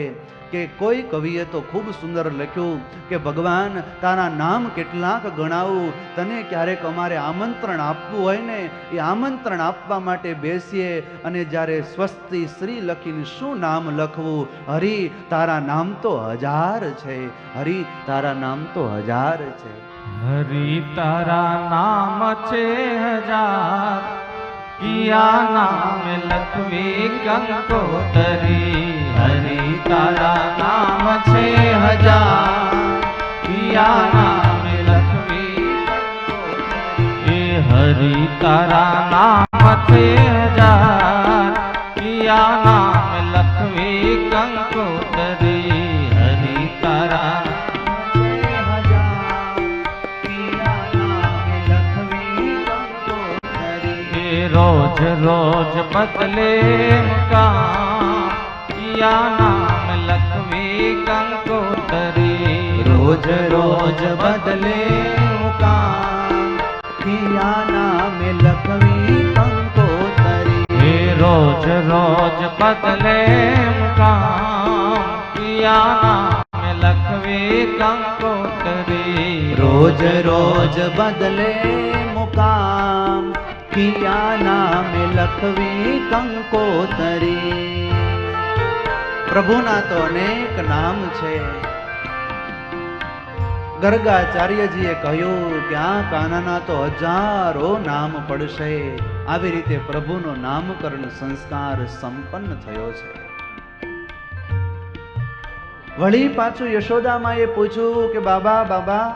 કે કોઈ કવિએ તો ખૂબ સુંદર લખ્યું કે ભગવાન, તારા નામ કેટલાક ગણાવું. તને ક્યારેક અમારે આમંત્રણ આપવું હોય ને એ આમંત્રણ આપવા માટે બેસીએ, અને જ્યારે સ્વસ્તિ શ્રી લખીને શું નામ લખવું? હરિ, તારા નામ તો 1000 છે. હરિ, તારા નામ તો 1000 છે. હરિ, તારા નામ છે 1000, કિયા નામ લખવી કંકોતરી. હરિ, તારા નામ છે 1000, કિયા નામ તારા નામ છે હજાર, કિયા નામ લખવી કંકોતરી. હરિ તારા રોજ રોજ બદલે કામ, કિયા નામ લખવી કંકોતરી. રોજ રોજ બદલે મુકામ, કિયા નામ લખવી કંકોતરી. હે રોજ રોજ બદલે કામ, કિયા નામ લખવી કંકોતરી. રોજ રોજ બદલે મુકામ, કિયા નામ લખવી કંકોતરી. પ્રભુના તો અનેક નામ છે. ગર્ગાચાર્યજીએ કહ્યું કે આ કાનાના તો હજારો નામ પડશે. આવી રીતે પ્રભુનો નામકરણ સંસ્કાર સંપન્ન થયો છે. વળી પાછું યશોદામાએ પૂછ્યું કે બાબા બાબા,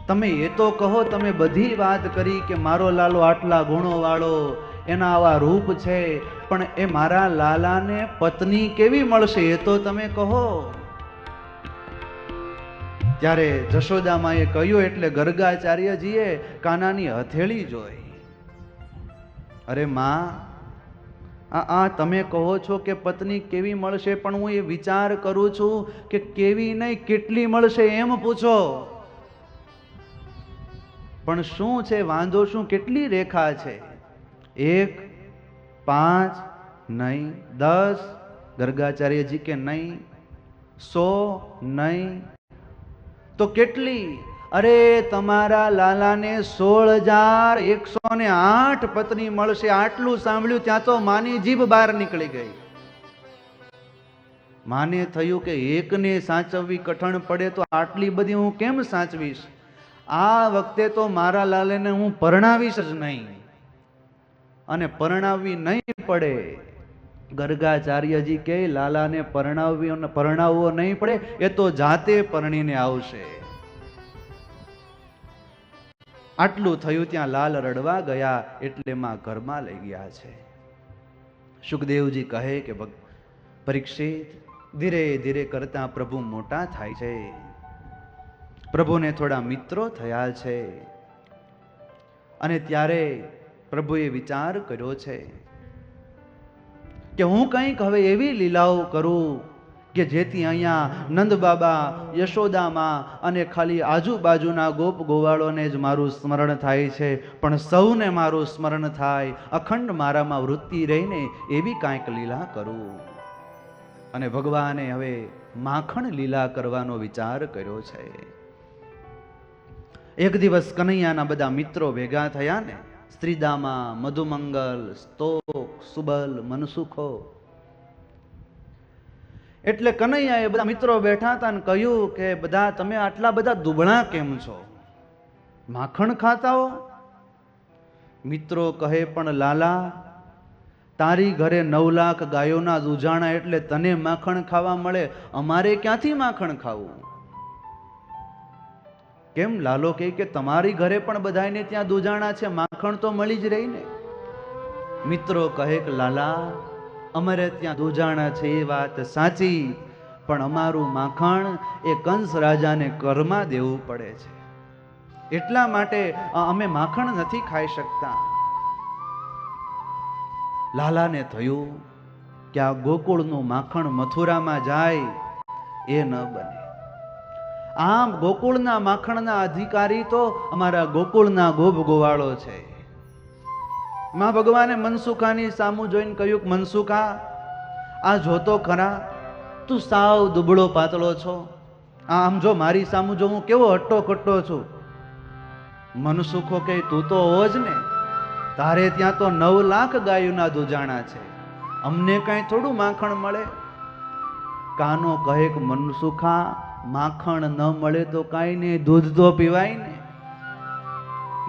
તમે એ તો કહો, તમે બધી વાત કરી કે મારો લાલો આટલા ગુણો વાળો, એના આવા રૂપ છે, પણ એ મારા લાલાને પત્ની કેવી મળશે એ તો તમે કહો. ત્યારે જશોદામાએ કહ્યું એટલે ગર્ગાચાર્યજીએ કાનાની હથેળી જોઈ. અરે માં, આ તમે કહો છો કે પત્ની કેવી મળશે, પણ હું એ વિચાર કરું છું કે કેવી નહીં કેટલી મળશે એમ પૂછો. પણ શું છે વાંધો, શું કેટલી રેખા છે? 1, 5 નહીં, 10? ગર્ગાચાર્યજી કે નહીં, 100 નહીં, તો કેટલી? અરે તમારા લાલાને 16,108 પત્ની મળશે. આટલું સાંભળ્યું ત્યાં તો માની જીભ બહાર નીકળી ગઈ. માને થયું કે એકને સાચવવી કઠણ પડે તો આટલી બધી હું કેમ સાચવીશ? આ વખતે તો મારા લાલાને હું પરણાવીશ જ નહીં, અને પરણાવવી નહીં પડે. ગર્ગાચાર્યજી કે લાલાને પરણાવવો નહીં પડે, એ તો જાતે પરણીને આવશે. આટલું થયું ત્યાં લાલ રડવા ગયા એટલે માં ઘરમાં લઈ ગયા છે. સુખદેવજી કહે કે પરીક્ષિત, ધીરે ધીરે કરતા પ્રભુ મોટા થાય છે. પ્રભુને થોડા મિત્રો થયા છે, અને ત્યારે પ્રભુએ વિચાર કર્યો છે કે હું કંઈક હવે એવી લીલાઓ કરું કે જેથી અહીંયા નંદ બાબા, યશોદામાં અને ખાલી આજુબાજુના ગોપ ગોવાળોને જ મારું સ્મરણ થાય છે, પણ સૌને મારું સ્મરણ થાય, અખંડ મારામાં વૃત્તિ રહીને એવી કાંઈક લીલા કરું. અને ભગવાને હવે માખણ લીલા કરવાનો વિચાર કર્યો છે. એક દિવસ કનૈયાના બધા મિત્રો ભેગા થયા ને, સ્ત્રીદામા, મધુમંગલ, સ્તોક, સુબલ, મનસુખો. એટલે કનૈયાએ બધા મિત્રો બેઠા હતા અને કહ્યું કે બધા તમે આટલા બધા દુબળા કેમ છો? માખણ ખાતા હો? મિત્રો કહે પણ લાલા, તારી ઘરે 9 લાખ ગાયોના દૂજાણા એટલે તને માખણ ખાવા મળે, અમારે ક્યાંથી માખણ ખાવું? કેમ? લાલો કહે કે તમારી ઘરે પણ બધાને ત્યાં દૂજાણા છે, માખણ તો મળી જ રહી ને. મિત્રો કહે કે લાલા, અમારે ત્યાં દૂજાણા છે એ વાત સાચી, પણ અમારું માખણ એ કંસ રાજાને કરમાં દેવું પડે છે, એટલા માટે અમે માખણ નથી ખાઈ શકતા. લાલાને થયું કે આ ગોકુળનું માખણ મથુરામાં જાય એ ન બને. આમ ગોકુળના માખણના અધિકારી તો અમારા ગોકુળના ગોપ ગોવાળો છે. માં ભગવાને મનસુખાની સામું જોઈને કહ્યું, મનસુખા, આ જોતો ખરા, તું સાવ દુબળો પાતળો છો. આમ જો મારી સામું જો હું કેવો હટ્ટો કટ્ટો છું. મનસુખો કે તું તો હોવો જ ને, તારે ત્યાં તો 9 લાખ ગાયોના દૂજાણા છે, અમને કઈ થોડું માખણ મળે. કાનો કહે કે મનસુખા, માખણ ન મળે તો કાંઈ નહીં, દૂધ તો પીવાય ને.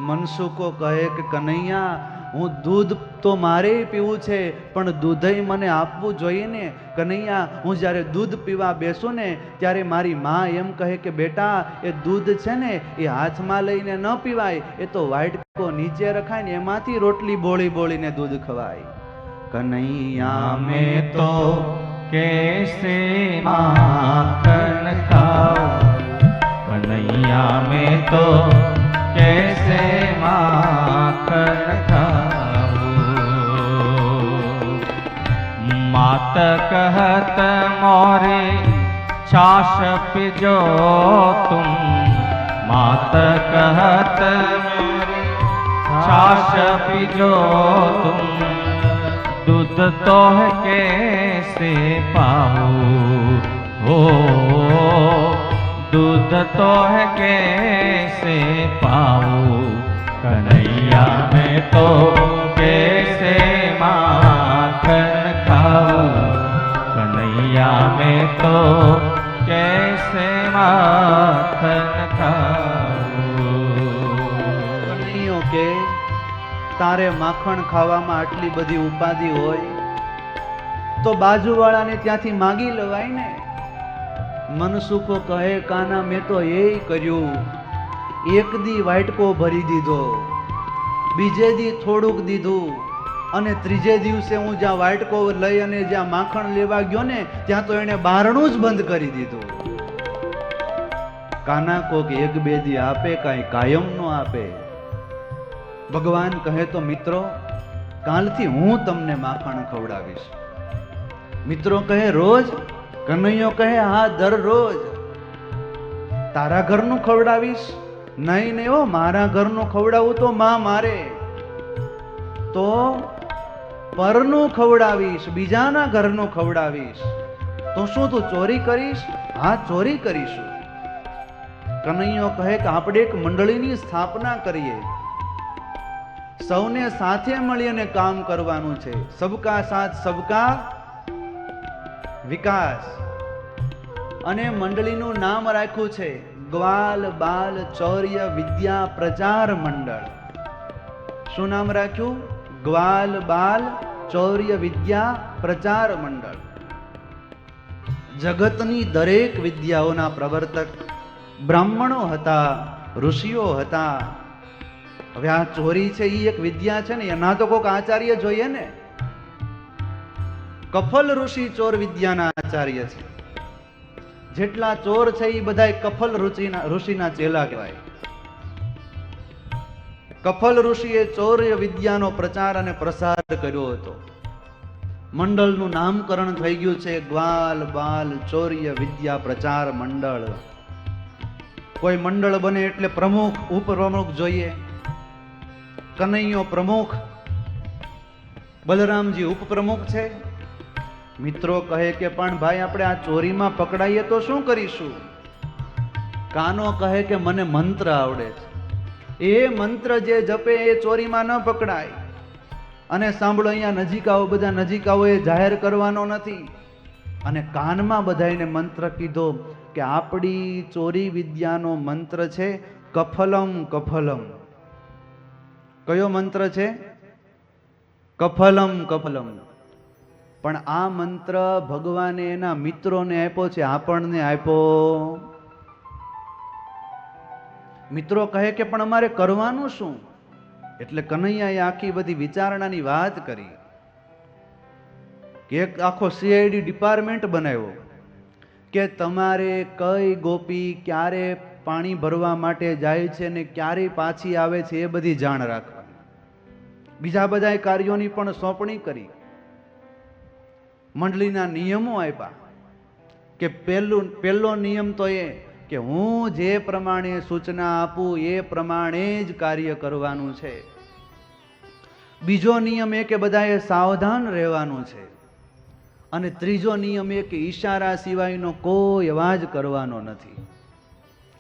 મનસુખો કહે કે કનૈયા, હું દૂધ તો મારે પીવું છે, પણ દૂધય મને આપવું જોઈએ ને. કનૈયા, હું જ્યારે દૂધ પીવા બેસું ને ત્યારે મારી માં એમ કહે કે બેટા, એ દૂધ છે ને એ હાથમાં લઈને ન પીવાય, એ તો વાટકો નીચે રખાય ને એમાંથી રોટલી બોળી બોળીને દૂધ ખવાય. કનૈયા मैं तो कैसे माखन खाऊं, कन्हैया मैं तो कैसे माखन खाऊं. मात कहत मोरे छाछ पिजो तुम, मात कहत मोरे छाछ पिजो तुम, दूध तो है कैसे पाऊं, हो दूध तो है कैसे पाऊं, कन्हैया मैं तो कैसे माखन खाऊं, कन्हैया मैं तो कैसे माखन खाऊं. કનૈયો કે તારે માખણ ખાવામાં આટલી બધી ઉપાધિ હોય તો બાજુવાળાને ત્યાંથી માગી લેવાય ને. મનસુખો કહે કાના મેં તો એ કર્યું, એક દી વાટકો ભરી દીધો, બીજે દી થોડુંક દીધું, અને ત્રીજે દિવસે હું જ્યાં વાટકો લઈ અને જ્યાં માખણ લેવા ગયો ને ત્યાં તો એને બારણું જ બંધ કરી દીધું. કાના કોક એક બે દી આપે, કાંઈ કાયમ નો આપે. ભગવાન કહે તો મિત્રો કાલથી હું તમને માખણ ખવડાવીશ. મિત્રો કહે રોજ? કનૈયો કહે હા, દરરોજ. તારા ઘરનું ખવડાવીશ? નહીં નહીં હો, મારા ઘરનું ખવડાવું તો માં મારે. તો પરનું ખવડાવીશ, બીજાના ઘરનું ખવડાવીશ. તો શું તું ચોરી કરીશ? હા, ચોરી કરીશું. કનૈયો કહે કે આપણે એક મંડળીની સ્થાપના કરીએ, સૌને સાથે મળીને કામ કરવાનું છે. સબકા સાથ સબકા વિકાસ. અને મંડળીનું નામ રાખ્યું છે ગ્વાલ બાલ ચૌર્ય વિદ્યા પ્રચાર મંડળ. શું નામ રાખ્યું? ગ્વાલ બાલ ચૌર્ય વિદ્યા પ્રચાર મંડળ. જગતની દરેક વિદ્યાઓના પ્રવર્તક બ્રાહ્મણો હતા, ઋષિઓ હતા. હવે આ ચોરી છે એ એક વિદ્યા છે ને, એના તો કોઈક આચાર્ય જોઈએ ને. કફલ ઋષિ ચોર વિદ્યાના આચાર્ય છે. જેટલા ચોર છે એ બધા કફલ ઋષિના ચેલા કહેવાય. કફલ ઋષિએ ચૌર્ય વિદ્યાનો પ્રચાર અને પ્રસાર કર્યો હતો. મંડળનું નામકરણ થઈ ગયું છે ગ્વાલ બાલ ચૌર્ય વિદ્યા પ્રચાર મંડળ. કોઈ મંડળ બને એટલે પ્રમુખ ઉપપ્રમુખ જોઈએ. કનૈયો પ્રમુખ, બલરામજી ઉપપ્રમુખ છે. મિત્રો કહે કે પણ ભાઈ આપણે આ ચોરીમાં પકડાઈએ તો શું કરીશું? કાનો કહે કે મને મંત્ર આવડે છે, એ મંત્ર જે જપે એ ચોરીમાં ન પકડાય. અને સાંભળો, અહીંયા નજીકાઓ, બધા નજીકાઓએ જાહેર કરવાનો નથી. અને કાનમાં બધાને મંત્ર કીધો કે આપણી ચોરી વિદ્યાનો મંત્ર છે કફલમ કફલમ. કયો મંત્ર છે? કફલમ કફલમ. પણ આ મંત્ર ભગવાને એના મિત્રોને આપ્યો છે, આપણને આપ્યો. મિત્રો કહે કે પણ અમારે કરવાનું શું? એટલે કનૈયાએ આખી બધી વિચારણાની વાત કરી કે એક આખો સીઆઈડી ડિપાર્ટમેન્ટ બનાવ્યો કે તમારે કઈ ગોપી ક્યારે પાણી ભરવા માટે જાય છે ને ક્યારે પાછી આવે છે એ બધી જાણ રાખવાની. બીજા બધા કાર્યોની પણ સોંપણી કરી. મંડળીના નિયમો આપ્યા કે પહેલો નિયમ તો એ કે હું જે પ્રમાણે સૂચના આપું એ પ્રમાણે જ કાર્ય કરવાનું છે. બીજો નિયમ એ કે બધાએ સાવધાન રહેવાનું છે. અને ત્રીજો નિયમ એ કે ઈશારા સિવાયનો કોઈ અવાજ કરવાનો નથી,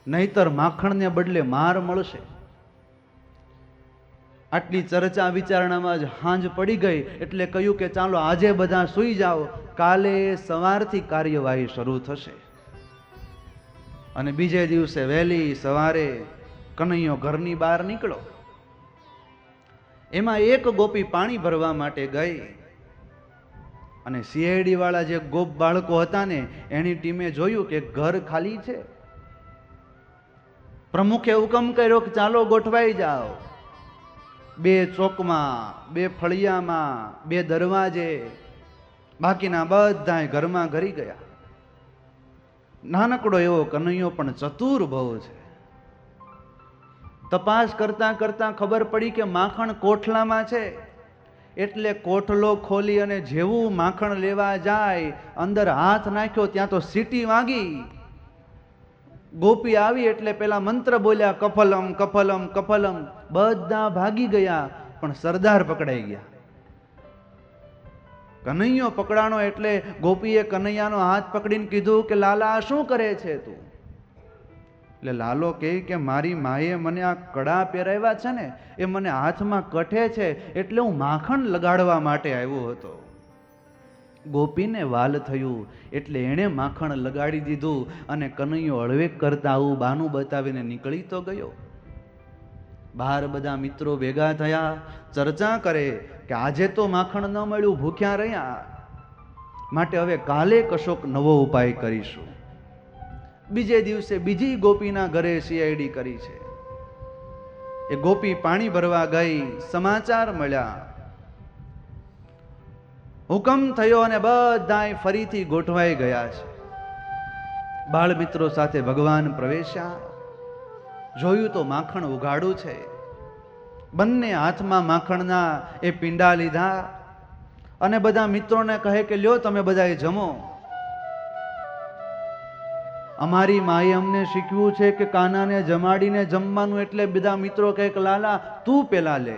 નહીતર માખણને બદલે માર મળશે. આટલી ચર્ચા વિચારણામાં જ હાંજ પડી ગઈ એટલે કહ્યું કે ચાલો આજે બધા સૂઈ જાઓ, કાલે સવારથી કાર્યવાહી શરૂ થશે. અને બીજે દિવસે વહેલી સવારે કનૈયો ઘરની બહાર નીકળો. એમાં એક ગોપી પાણી ભરવા માટે ગઈ અને સીઆઈડી વાળા જે ગોપ બાળકો હતા ને એની ટીમે જોયું કે ઘર ખાલી છે. પ્રમુખે હુકમ કર્યો કે ચાલો ગોઠવાઈ જાઓ. 2 ચોકમાં, 2 ફળિયામાં, 2 દરવાજે, બાકીના બધાય ઘરમાં ઘરી ગયા. નાનકડો એવો કનૈયો પણ ચતુર બહુ છે. તપાસ કરતા કરતા ખબર પડી કે માખણ કોઠલામાં છે. એટલે કોઠલો ખોલી અને જેવું માખણ લેવા જાય અંદર હાથ નાખ્યો ત્યાં તો સીટી વાગી. ગોપી આવી એટલે પેલા મંત્ર બોલ્યા, કફલમ કફલમ કફલમ. બધા ભાગી ગયા પણ સરદાર પકડાઈ ગયા. કનૈયો પકડાણો એટલે ગોપીએ કનૈયાનો હાથ પકડીને કીધું કે લાલા આ શું કરે છે તું? એટલે લાલો કહે કે મારી માએ મને આ કડા પહેરાવ્યા છે ને એ મને હાથમાં કઠે છે એટલે હું માખણ લગાડવા માટે આવ્યો હતો. ગોપીને વાલ થયું એટલે એણે માખણ લગાડી દીધું અને કનૈયો હળવેક કરતા આવું બાનું બતાવીને નીકળી તો ગયો. બહાર બધા મિત્રો ભેગા થયા, ચર્ચા કરે કે આજે તો માખણ ન મળ્યું, ભૂખ્યા રહ્યા, માટે હવે કાલે કશોક નવો ઉપાય કરીશું. બીજે દિવસે બીજી ગોપીના ઘરે સીઆઈડી કરી છે. એ ગોપી પાણી ભરવા ગઈ, સમાચાર મળ્યા, હુકમ થયો અને બધાય ફરીથી ગોઠવાઈ ગયા છે. બાળ મિત્રો સાથે ભગવાન પ્રવેશ્યા, જોયું તો માખણ ઉઘાડું છે. બંને હાથમાં માખણના એ પીંડા લીધા અને બધા મિત્રોને કહે કે લ્યો તમે બધાએ જમો. અમારી માએ અમને શીખવ્યું છે કે કાનાને જમાડીને જમવાનું, એટલે બધા મિત્રો કહે કે લાલા તું પેલા લે.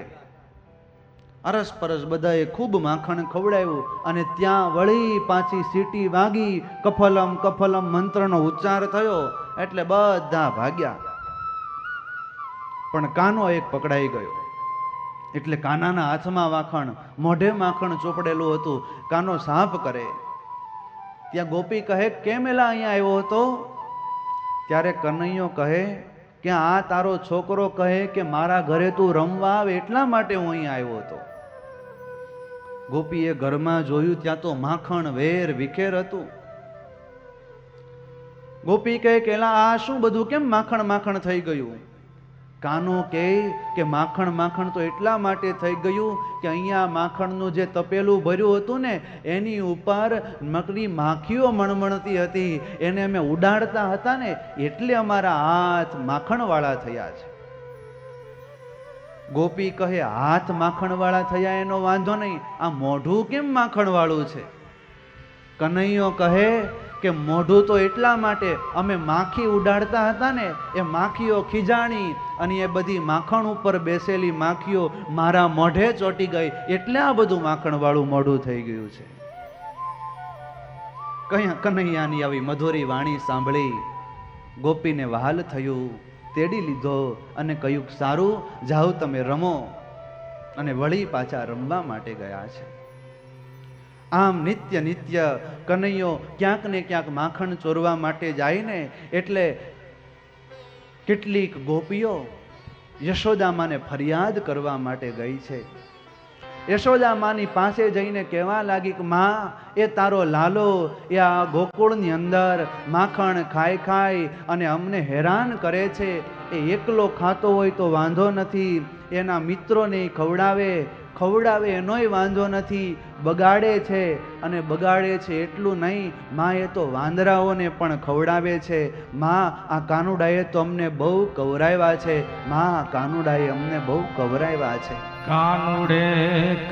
અરસ પરસ બધાએ ખૂબ માખણ ખવડાવ્યું અને ત્યાં વળી પાછી સીટી વાગી, કફલમ કફલમ મંત્રનો ઉચ્ચાર થયો એટલે બધા ભાગ્યા. પણ કાનો એક પકડાઈ ગયો. એટલે કાનાના હાથમાં માખણ, મોઢે માખણ ચોપડેલું હતું. કાનો સાફ કરે. ત્યાં ગોપી કહે કેમ એલા અહીંયા આવ્યો હતો? ત્યારે કનૈયો કહે કે આ તારો છોકરો કહે કે મારા ઘરે તું રમવા આવે એટલા માટે હું અહીંયા આવ્યો હતો. ગોપીએ ઘરમાં જોયું ત્યાં તો માખણ વેર વિખેર હતું. ગોપી કહે કે એલા આ શું બધું, કેમ માખણ માખણ થઈ ગયું? કાનો કહે કે માખણ માખણ તો એટલા માટે થઈ ગયું કે અહીંયા માખણનું જે તપેલું ભર્યું હતું ને એની ઉપર નકરી માખીઓ મણમણતી હતી, એને અમે ઉડાડતા હતા ને એટલે અમારા હાથ માખણવાળા થયા છે. ગોપી કહે હાથ માખણવાળા થયા એનો વાંધો નહીં, આ મોઢું કેમ માખણવાળું છે? કનૈયો કહે કે મોઢું તો એટલા માટે અમે માખી ઉડાડતા હતા ને એ માખીઓ ખીજાણી અને એ બધી માખણ ઉપર બેસેલી માખીઓ મારા મોઢે ચોટી ગઈ એટલે આ બધું માખણ વાળું મોઢું થઈ ગયું છે. કનૈયાની આવી મધુરી વાણી સાંભળી ગોપીને વહાલ થયું, તેડી લીધો અને કહ્યું સારું જાઓ તમે રમો, અને વળી પાછા રમવા માટે ગયા છે. આમ નિત્ય નિત્ય કનૈયો ક્યાંક ને ક્યાંક માખણ ચોરવા માટે જાય ને એટલે કેટલીક ગોપીઓ યશોદામાને ફરિયાદ કરવા માટે ગઈ છે. યશોદામાની પાસે જઈને કહેવા લાગી કે માં એ તારો લાલો એ આ ગોકુળની અંદર માખણ ખાઈ ખાઈ અને અમને હેરાન કરે છે. એ એકલો ખાતો હોય તો વાંધો નથી, એના મિત્રોને ખવડાવે એનોય વાંધો નથી, બગાડે છે અને બગાડે છે એટલું નહીં માં એ તો વાંદરાઓને પણ ખવડાવે છે. માં આ કાનુડાએ તો અમને બહુ કવરાવ્યા છે, માં કાનુડાએ અમને બહુ કવરાવ્યા છે. કાનુડે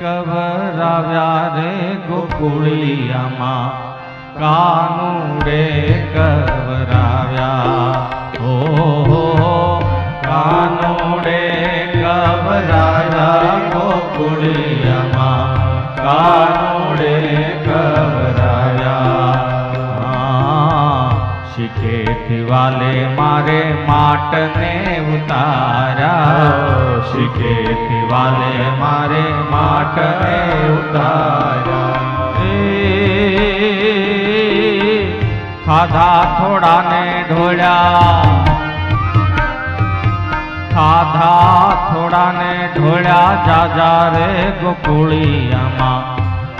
કવરાવ્યા રે ગોકુળિયામાં, કાનુડે કવરાવ્યા, હો કાનુડે કવરાવ્યા ગોકુળિયામાં, કાનુડે કવરાવ્યા. શીખેથી વાલે મારે માટને ઉતાર્યા, શીખેથી વાલે મારે માટને ઉતાર્યા. ખાધા થોડાને ઢોળ્યા, ખાધા થોડા કાનુડાને ઢોળ્યા જાજા રે ગોકુળિયામાં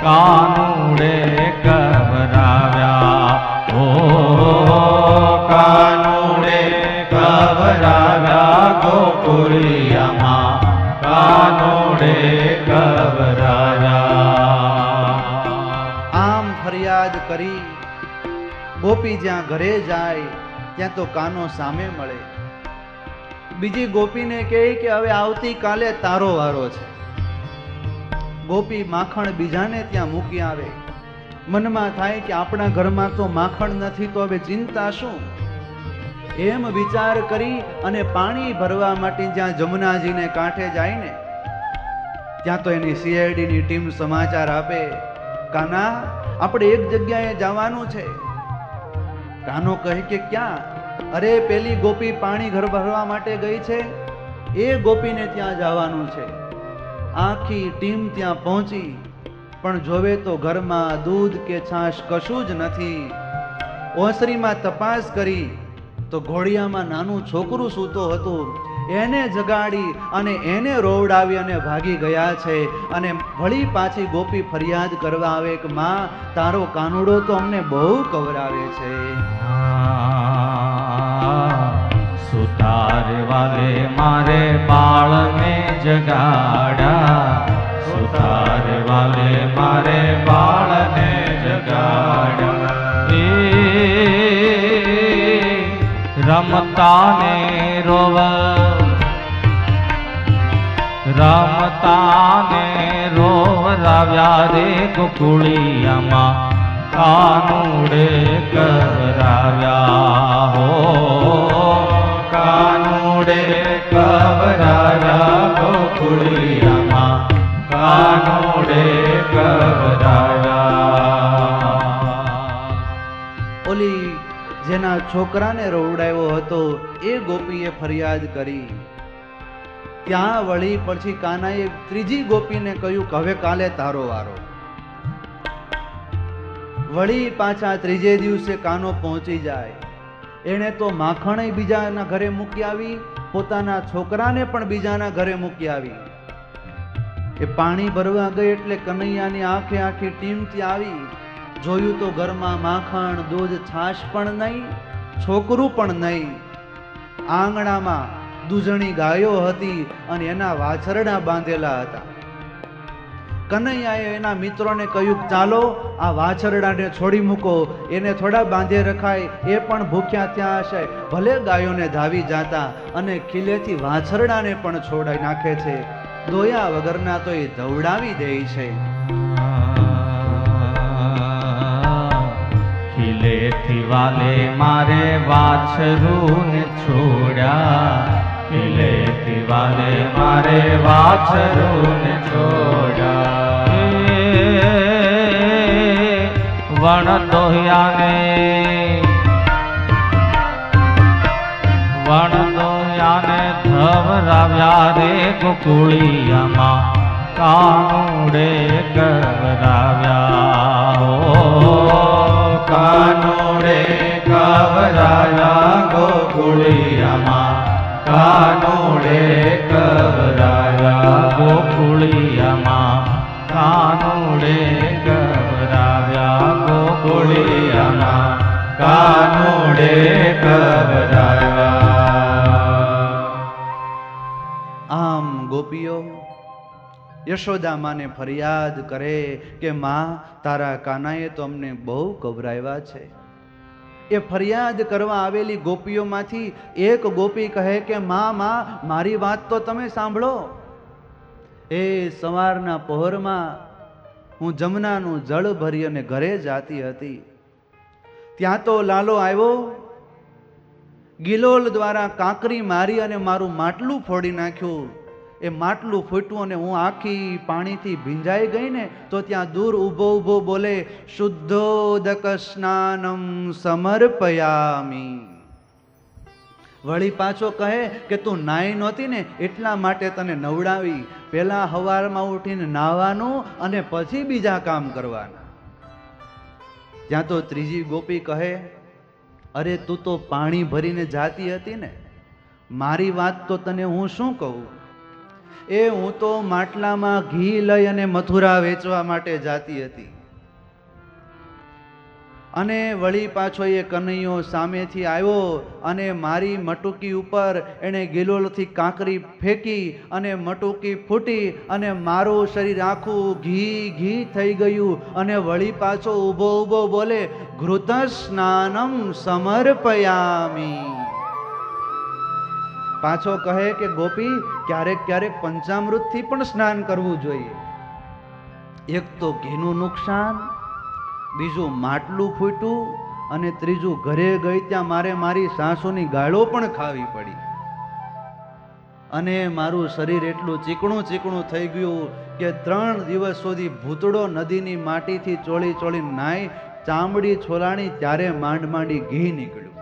કાનુડે કવરાવ્યા ઓ કાનુડે કવરાવ્યા ગોકુળિયામાં કાનુડે કવરાવ્યા. આમ ફરિયાદ કરી ગોપી જ્યાં ઘરે જાય ત્યાં તો કાનો સામે મળે. બીજી ગોપીને કહે કે હવે આવતીકાલે તારો વારો છે. ગોપી માખણ બીજાને ત્યાં મૂકી આવે. મનમાં થાય કે આપણા ઘરમાં તો માખણ નથી તો હવે ચિંતા શું. એમ વિચાર કરી અને પાણી ભરવા માટે જ્યાં જમુનાજીને કાંઠે જાય ને ત્યાં તો એની સીઆઈડીની ટીમ સમાચાર આપે, કાના આપણે એક જગ્યાએ જવાનું છે. કાનો કહે કે ક્યાં? અરે પેલી ગોપી પાણી ઘર ભરવા માટે ગઈ છે, એ ગોપીને ત્યાં જવાનું છે. આખી ટીમ ત્યાં પહોંચી પણ જોવે તો ઘરમાં દૂધ કે છાશ કશું જ નથી. ઓસરીમાં તપાસ કરી તો ઘોડિયામાં નાનું છોકરું સૂતો હતું. એને જગાડી અને એને રોવડાવી અને ભાગી ગયા છે. અને વળી પાછી ગોપી ફરિયાદ કરવા આવે કે માં તારો કાનુડો તો અમને બહુ કવરાવે છે. સુતાર વાલે મારે બાળને જગાડા, સુતાર વાલે મારે બાળને જગાડા. રમતાને રોવ, રમતાને રોવરાવ્યા રે ગોકુળિયામાં કાનુડે કવરાવ્યા હો કાનુડે કવરાવ્યા ગોકુળિયામાં કાનુડે કવરાવ્યા. ઓલી જેના છોકરાને રોવડાવ્યો હતો એ ગોપીએ ફરિયાદ કરી. ત્યાં વળી પછી કાનાએ ત્રીજી ગોપીને કહ્યું કે હવે કાલે તારો વારો. વળી પાછા ત્રીજે દિવસે કાનો પહોંચી જાય. એણે તો માખણ બીજાના ઘરે મૂકી આવી, પોતાના છોકરાને પણ બીજાના ઘરે મૂકી આવી. એ પાણી ભરવા ગઈ એટલે કનૈયાની આખે આખી ટીમ ત્યાં આવી. જોયું તો ઘરમાં માખણ દૂધ છાશ પણ નહીં, છોકરું પણ નહીં. આંગણામાં દૂધણી ગાયો હતી અને એના વાછરડા બાંધેલા હતા. કનૈયાએ એના મિત્રોને કહ્યું ચાલો આ વાછરડાને છોડી મૂકો, એને થોડા બાંધે રખાય, એ પણ ભૂખ્યા ત્યાં હશે. ભલે ગાયોને ધાવી જાતા અને ખીલેથી વાછરડાને પણ છોડાઈ નાખે છે. દોયા વગરના તો એ ધવડાવી દે છે. ખીલેથી વાલે મારે વાછરું છોડ્યા, ખીલેથી વાલે મારે વાછરું છોડ્યા. વણ દોહ્યાને ધવરાવ્યા રે ગોકુળિયામાં કાનુડે કવરાવ્યા હો કાનુડે કવરાવ્યા ગોકુળિયામાં કાનુડે કવરાવ્યા ગોકુળિયામાં કાનુડે કવરાવ્યા ગોકુળિયામાં કાનુડે કવરાવ્યા. આમ ગોપીઓ યશોદા માને ફરિયાદ કરે કે માં તારા કાનાએ તો અમને બહુ કવરાવ્યા છે. એ ફરિયાદ કરવા આવેલી ગોપીઓમાંથી એક ગોપી કહે કે માં મારી વાત તો તમે સાંભળો. એ સવારના પહોરમાં હું જમનાનું જળ ભરી અને ઘરે જાતી હતી. ત્યાં તો લાલો આવ્યો, ગિલોલ દ્વારા કાંકરી મારી અને મારું માટલું ફોડી નાખ્યું. એ માટલું ફૂટ્યું અને હું આખી પાણીથી ભીંજાઈ ગઈ ને તો ત્યાં દૂર ઊભો ઊભો બોલે શુદ્ધોદક સ્નાનમ સમર્પયામી. વળી પાછો કહે કે તું નાઈ નહોતી ને એટલા માટે તને નવડાવી. પહેલા સવારમાં ઉઠીને નાવાનું અને પછી બીજા કામ કરવાના. ત્યાં તો ત્રીજી ગોપી કહે અરે તું તો પાણી ભરીને જાતી હતી ને, મારી વાત તો તને હું શું કહું. એ હું તો માટલામાં ઘી લઈ અને મથુરા વેચવા માટે જાતી હતી, અને વળી પાછો એ કનૈયો સામેથી આવ્યો અને મારી મટુકી ઉપર એણે ગિલોલથી કાંકરી ફેંકી અને મટુકી ફૂટી અને મારું શરીર આખું ઘી ઘી થઈ ગયું. અને વળી પાછો ઊભો ઊભો બોલે, ઘૃત સ્નાનમ સમર્પયામી. પાછો કહે કે ગોપી, ક્યારેક ક્યારેક પંચામૃતથી પણ સ્નાન કરવું જોઈએ. એક તો ઘીનું નુકસાન, બીજું માટલું ફૂટ્યું, અને ત્રીજું ઘરે ગઈ ત્યાં મારે મારી સાસુની ગાળો પણ ખાવી પડી. અને મારું શરીર એટલું ચીકણું ચીકણું થઈ ગયું કે 3 દિવસ સુધી ભૂતડો નદીની માટીથી ચોળી ચોળી નાઈ, ચામડી છોલાણી ત્યારે માંડ માંડી ઘી નીકળ્યું.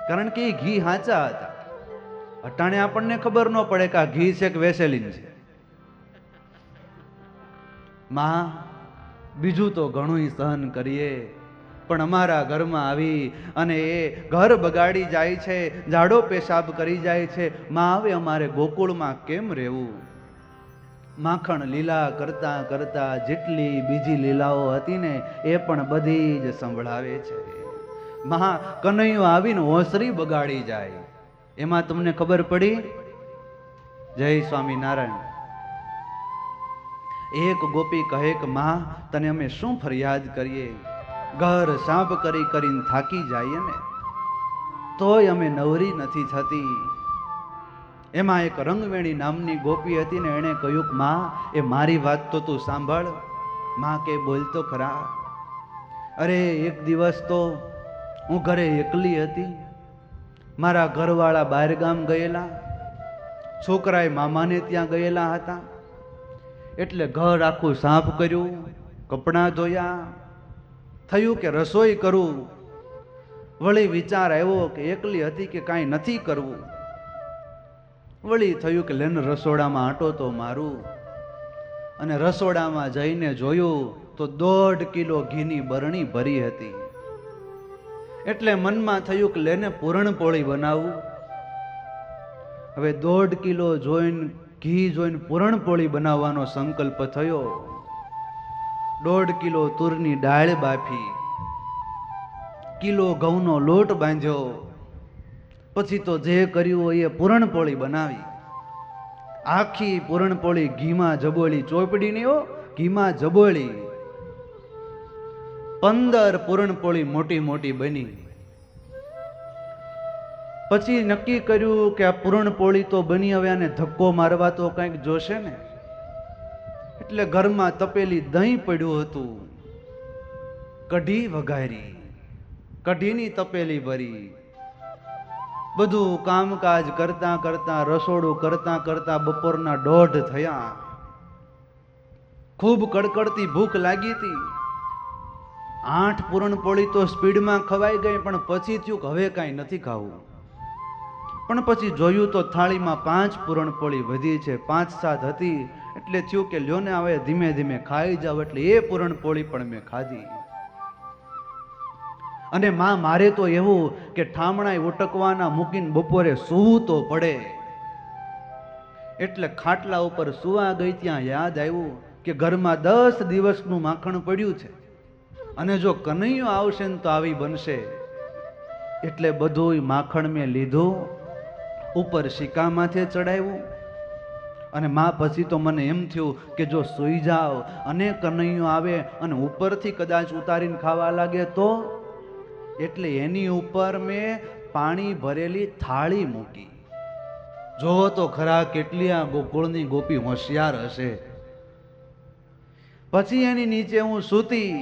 કારણ કે એ ઘી હાચા હતા. અટાણે આપણને ખબર ન પડે કે આ ઘી છે કે વેસેલીન છે. માં, બીજું તો ઘણું સહન કરીએ, પણ અમારા ઘરમાં આવી અને એ ઘર બગાડી જાય છે, જાડો પેશાબ કરી જાય છે. માં, હવે અમારે ગોકુળમાં કેમ રહેવું? માખણ લીલા કરતા કરતા જેટલી બીજી લીલાઓ હતી ને એ પણ બધી જ સંભળાવે છે. માં, કનૈયો આવીને ઓસરી બગાડી જાય, એમાં તમને ખબર પડી? જય સ્વામિનારાયણ. એક ગોપી કહે કે માં, તને અમે શું ફરિયાદ કરીએ? ઘર સાફ કરી કરીને થાકી જઈએ ને, તોય અમે નવરી નથી થતી. એમાં એક રંગવેણી નામની ગોપી હતી ને, એણે કહ્યું કે માં, એ મારી વાત તો તું સાંભળ. માં કે બોલતો ખરા. અરે એક દિવસ તો હું ઘરે એકલી હતી, મારા ઘરવાળા બહાર ગામ ગયેલા, છોકરાએ મામાને ત્યાં ગયેલા હતા. એટલે ઘર આખું સાફ કર્યું, કપડાં ધોયા, થયું કે રસોઈ કરું. વળી વિચાર આવ્યો કે એકલી હતી કે કાંઈ નથી કરવું. વળી થયું કે લેન રસોડામાં આંટો તો મારું. અને રસોડામાં જઈને જોયું તો 1.5 કિલો ઘીની બરણી ભરી હતી. એટલે મનમાં થયું કે લેને પૂરણપોળી બનાવું. હવે 1.5 કિલો જોઈને ઘી જોઈને પૂરણપોળી બનાવવાનો સંકલ્પ થયો. 1.5 કિલો તુરની દાળ બાફી, કિલો ઘઉંનો લોટ બાંધ્યો, પછી તો જે કર્યું હોય એ પૂરણપોળી બનાવી. આખી પૂરણપોળી ઘીમાં જબોળી, ચોપડી નહીં હો, ઘીમાં જબોળી. 15 પૂરણપોળી મોટી મોટી બની. પછી નક્કી કર્યું કે આ પૂરણપોળી તો બની, હવે આને ધક્કો મારવા તો કંઈક જોશે ને. એટલે ઘરમાં તપેલી દહીં પડ્યું હતું, કઢી વઘારી, કઢીની તપેલી ભરી. બધું કામકાજ કરતા કરતા, રસોડું કરતા કરતા બપોરના 1:30 થયા. ખૂબ કડકડતી ભૂખ લાગી હતી. 8 પૂરણપોળી તો સ્પીડમાં ખવાઈ ગઈ, પણ પછી થયું કે હવે કાંઈ નથી ખાવું. પણ પછી જોયું તો થાળીમાં 5 પૂરણપોળી વધી છે, 5-7 હતી. એટલે થયું કે લ્યો ને હવે ધીમે ધીમે ખાઈ જાવ. એટલે એ પૂરણપોળી પણ મેં ખાધી. અને માં, મારે તો એવું કે ઠામણાય ઉટકવાના મૂકીને બપોરે સૂવું તો પડે. એટલે ખાટલા ઉપર સુવા ગઈ ત્યાં યાદ આવ્યું કે ઘરમાં 10 દિવસનું માખણ પડ્યું છે, અને જો કનૈયો આવશે ને તો આવી બનશે. એટલે બધું માખણ મેં લીધું, ઉપર શિકા માથે ચડાવ્યું. અને માં, પછી તો મને એમ થયું કે જો સૂઈ જાવ અને કનૈયો આવે અને ઉપરથી કદાચ ઉતારીને ખાવા લાગે તો. એટલે એની ઉપર મેં પાણી ભરેલી થાળી મૂકી. જોવો તો ખરા કેટલી આ ગોકુળની ગોપી હોશિયાર હશે. પછી એની નીચે હું સૂતી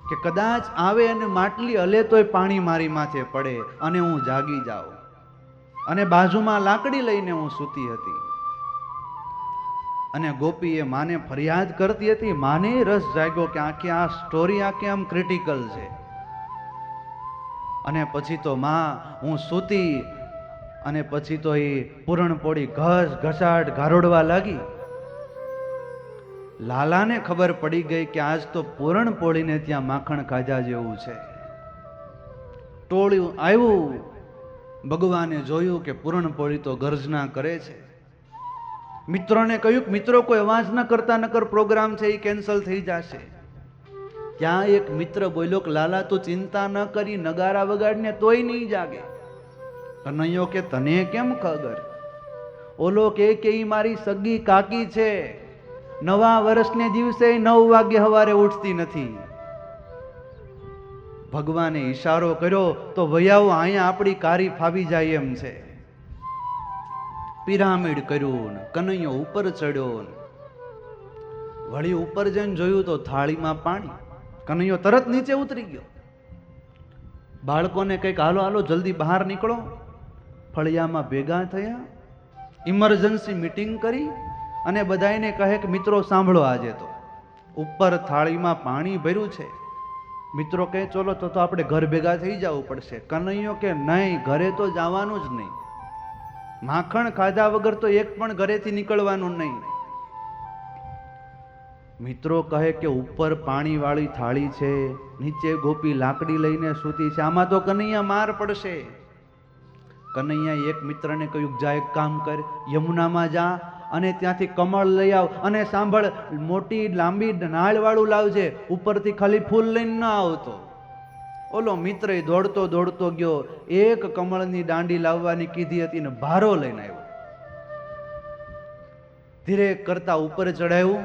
કે કદાચ આવે અને માટલી હલે તોય પાણી મારી માથે પડે અને હું જાગી જાઉં. અને બાજુમાં લાકડી લઈને હું સૂતી હતી. અને ગોપી એ માને ફરિયાદ કરતી હતી. માને રસ જાગ્યો કે આખી આ સ્ટોરી આખી આમ ક્રિટિકલ છે. અને પછી તો માં, હું સૂતી અને પછી તો એ પૂરણપોળી ઘસાટ ગારોડવા લાગી. લાલાને ખબર પડી ગઈ કે આજ તો પૂરણપોળીને ત્યાં માખણ ખાધા જેવું છે. ટોળું આવ્યું, ભગવાને જોયું કે પૂરણપોળી તો ગર્જના કરે છે. મિત્રોને કહ્યું કે મિત્રો કોઈ અવાજ ન કરતા, નકર પ્રોગ્રામ છે એ કેન્સલ થઈ જશે. ત્યાં એક મિત્ર બોલ્યો કે લાલા તું ચિંતા ન કરી, નગારા વગાડને તોય નહીં જાગે. કનૈયો કે તને કેમ ખબર? ઓલો કે ઈ મારી સગી કાકી છે, નવા વર્ષને દિવસે 9 વાગે સવારે ઉઠતી નથી. ભગવાને ઈશારો કર્યો તો વયાઓ અહીંયા આપણી કારી ફાવી જાય એમ છે. પિરામિડ કર્યું, કનૈયો ઉપર ચડ્યો, વળી ઉપર જઈને જોયું તો થાળીમાં પાણી. કનૈયો તરત નીચે ઉતરી ગયો. બાળકોને કંઈક હાલો હાલો જલ્દી બહાર નીકળો. ફળિયામાં ભેગા થયા, ઇમરજન્સી મીટિંગ કરી અને બધાને કહે કે મિત્રો સાંભળો, આજે તો ઉપર થાળીમાં પાણી ભર્યું છે. મિત્રો કહે ચલો તો આપણે ઘર ભેગા થઈ જવું પડશે. કનૈયો કે નહીં, ઘરે તો જવાનું જ નહીં. માખણ ખાધા વગર તો એક પણ ઘરેથી નીકળવાનું નહીં. મિત્રો કહે કે ઉપર પાણી વાળી થાળી છે, નીચે ગોપી લાકડી લઈને સૂતી છે, આમાં તો કનૈયા માર પડશે. કનૈયા એક મિત્રને કહ્યું જા એક કામ કર, યમુનામાં જા અને ત્યાંથી કમળ લઈ આવ, અને સાંભળ મોટી લાંબી નાળ વાળું લાવજે, ઉપરથી ખાલી ફૂલ લઈને ન આવતો. ઓલો મિત્ર દોડતો દોડતો ગયો, એક કમળની દાંડી લાવવાની કીધી હતી ને ભારો લઈને આવ્યો. ધીરે કરતા ઉપર ચડાવ્યું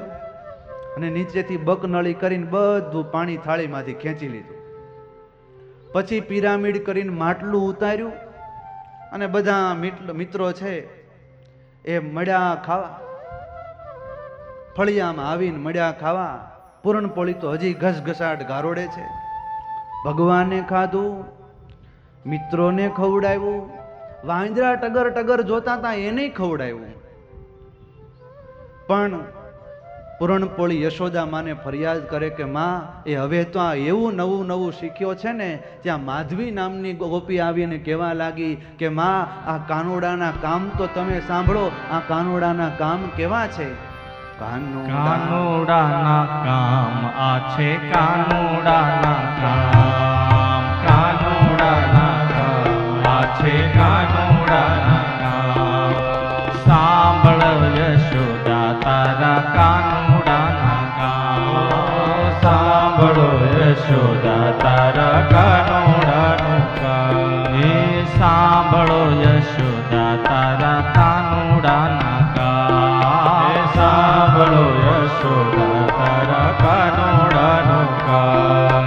અને નીચેથી બકનળી કરીને બધું પાણી થાળીમાંથી ખેંચી લીધું. પછી પિરામિડ કરીને માટલું ઉતાર્યું અને બધા મિત્રો છે એ મળ્યા ખાવા. ફળિયામાં આવીને મળ્યા ખાવા. પૂરણપોળી તો હજી ઘસઘસાટ ગારોડે છે. ભગવાને ખાધું, મિત્રોને ખવડાવ્યું, વાંદરા ટગર ટગર જોતા હતા એને ખવડાવ્યું. પણ પૂરણપોળી યશોદા માને ફરિયાદ કરે કે માં, એ હવે તો આ એવું નવું નવું શીખ્યો છે ને. ત્યાં માધવી નામની ગોપી આવીને કહેવા લાગી કે માં, આ કાનોડાના કામ તો તમે સાંભળો, આ કાનોડાના કામ કેવા છે. કાનોડાના કામ આ છે, કાનોડાના કામ, કાનોડાના કામ આ છે, કાનોડાના કામ. સાંભળ યશોદા તારા કાનોડાના કામ, સાંભળો યશોદા તારા કાનોડાનું કામ. એ સાંભળો યશોદા તારા કાનોડાના કામ, સાંભળો યશોદા તારા કાનોડાનું કામ.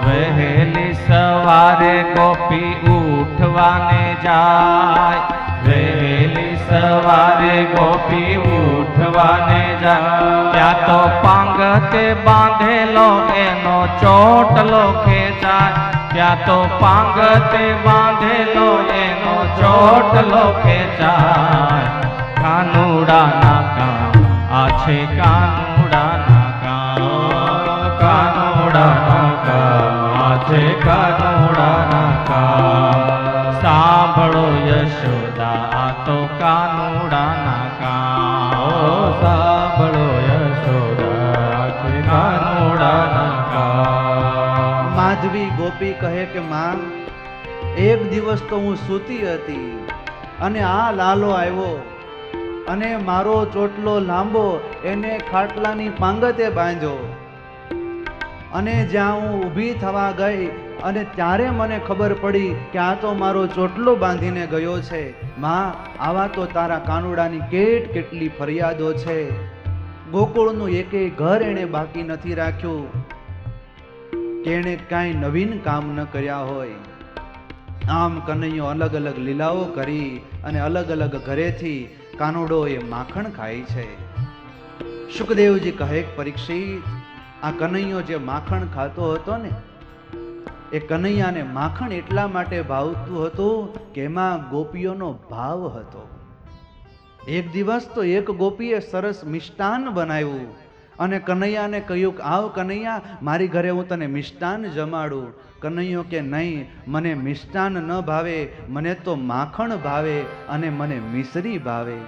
વહેલી સવારે ગોપી ઉઠવાને જાય, વહેલી સવારે ગોપી ઉઠવાને જાય. ત્યાં તો પાંગતે બાંધેલો એનો ચોટલો ખેંચાય, ત્યાં તો પાંગતે બાંધેલો એનો ચોટલો ખેંચાય. કાનુડાના કામ આ છે, કાનુડાના કામ, કાનુડાના કામ આ છે, કાનુડાના કામ. સાંભળો યશોદા આ તો કાનુડાના કામ, સાંભળો યશોદા આ છે, કાનુડાના કામ. માધવી ગોપી કહે કે માં, એક દિવસ તો હું સૂતી હતી અને આ લાલો આવ્યો અને મારો ચોટલો લાંબો એને ખાટલાની પાંગતે બાંધ્યો, અને જ્યાં હું ઊભી થવા ગઈ અને ત્યારે મને ખબર પડી કે આ તો મારો ચોટલો બાંધીને ગયો છે. માં, આવા તો તારા કાનુડાની કેટલી ફરિયાદો છે. ગોકુળનું એકેય ઘર એણે બાકી નથી રાખ્યું કે એણે કાંઈ નવીન કામ ન કર્યા હોય. આમ કનૈયો અલગ અલગ લીલાઓ કરી અને અલગ અલગ ઘરેથી કાનુડો એ માખણ ખાય છે. શુકદેવજી કહે, પરીક્ષિત, આ કનૈયો જે માખણ ખાતો હતો ને, એ કનૈયાને માખણ એટલા માટે ભાવતું હતું કે એમાં ગોપીઓનો ભાવ હતો. એક દિવસ તો એક ગોપીએ સરસ મિષ્ટાન બનાવ્યું અને કનૈયાને કહ્યું કે આવ કનૈયા, મારી ઘરે હું તને મિષ્ટાન જમાડું. કનૈયો કે નહીં, મને મિષ્ટાન ન ભાવે, મને તો માખણ ભાવે અને મને મિશ્રી ભાવે.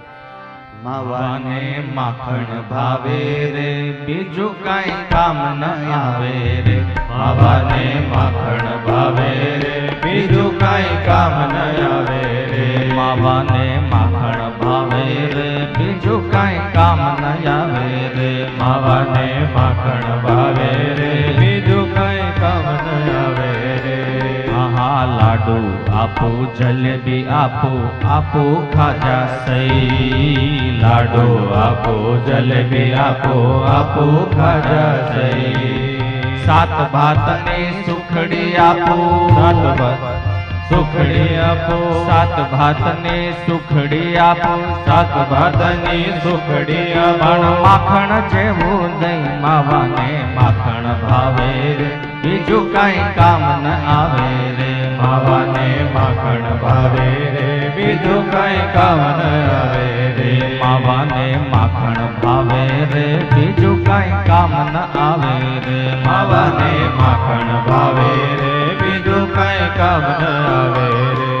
માવાને માખણ ભાવે રે, બીજું કાંઈ કામ ન આવે રે. માવાને માખણ ભાવે રે, બીજું કાંઈ કામ ન આવે રે. માવાને માખણ ભાવે રે, બીજું કાંઈ કામ ન આવે રે માવાને માખણ ભાવે રે બીજું કાંઈ કામ ન આવે રે આહા લાડુ આપો જલેબી આપો આપો ખાજા સઈ લાડુ આપો જલેબી આપો આપો ખાજા સઈ સાત ભાતની સુખડી આપો સાત ભાત સુખડી આપો સાત ભાતની સુખડી આપો સાત ભાતની સુખડી આપો માખણ જેવું દહીં માવાને માખણ ભાવે રે બીજું કાંઈ કામ ન આવે રે માવાને માખણ ભાવે રે બીજું કાંઈ કામ ન આવે રે માવાને માખણ ભાવે રે બીજું કાંઈ કામ ન આવે રે માવાને માખણ ભાવે રે બીજું કાંઈ કામ ન આવે રે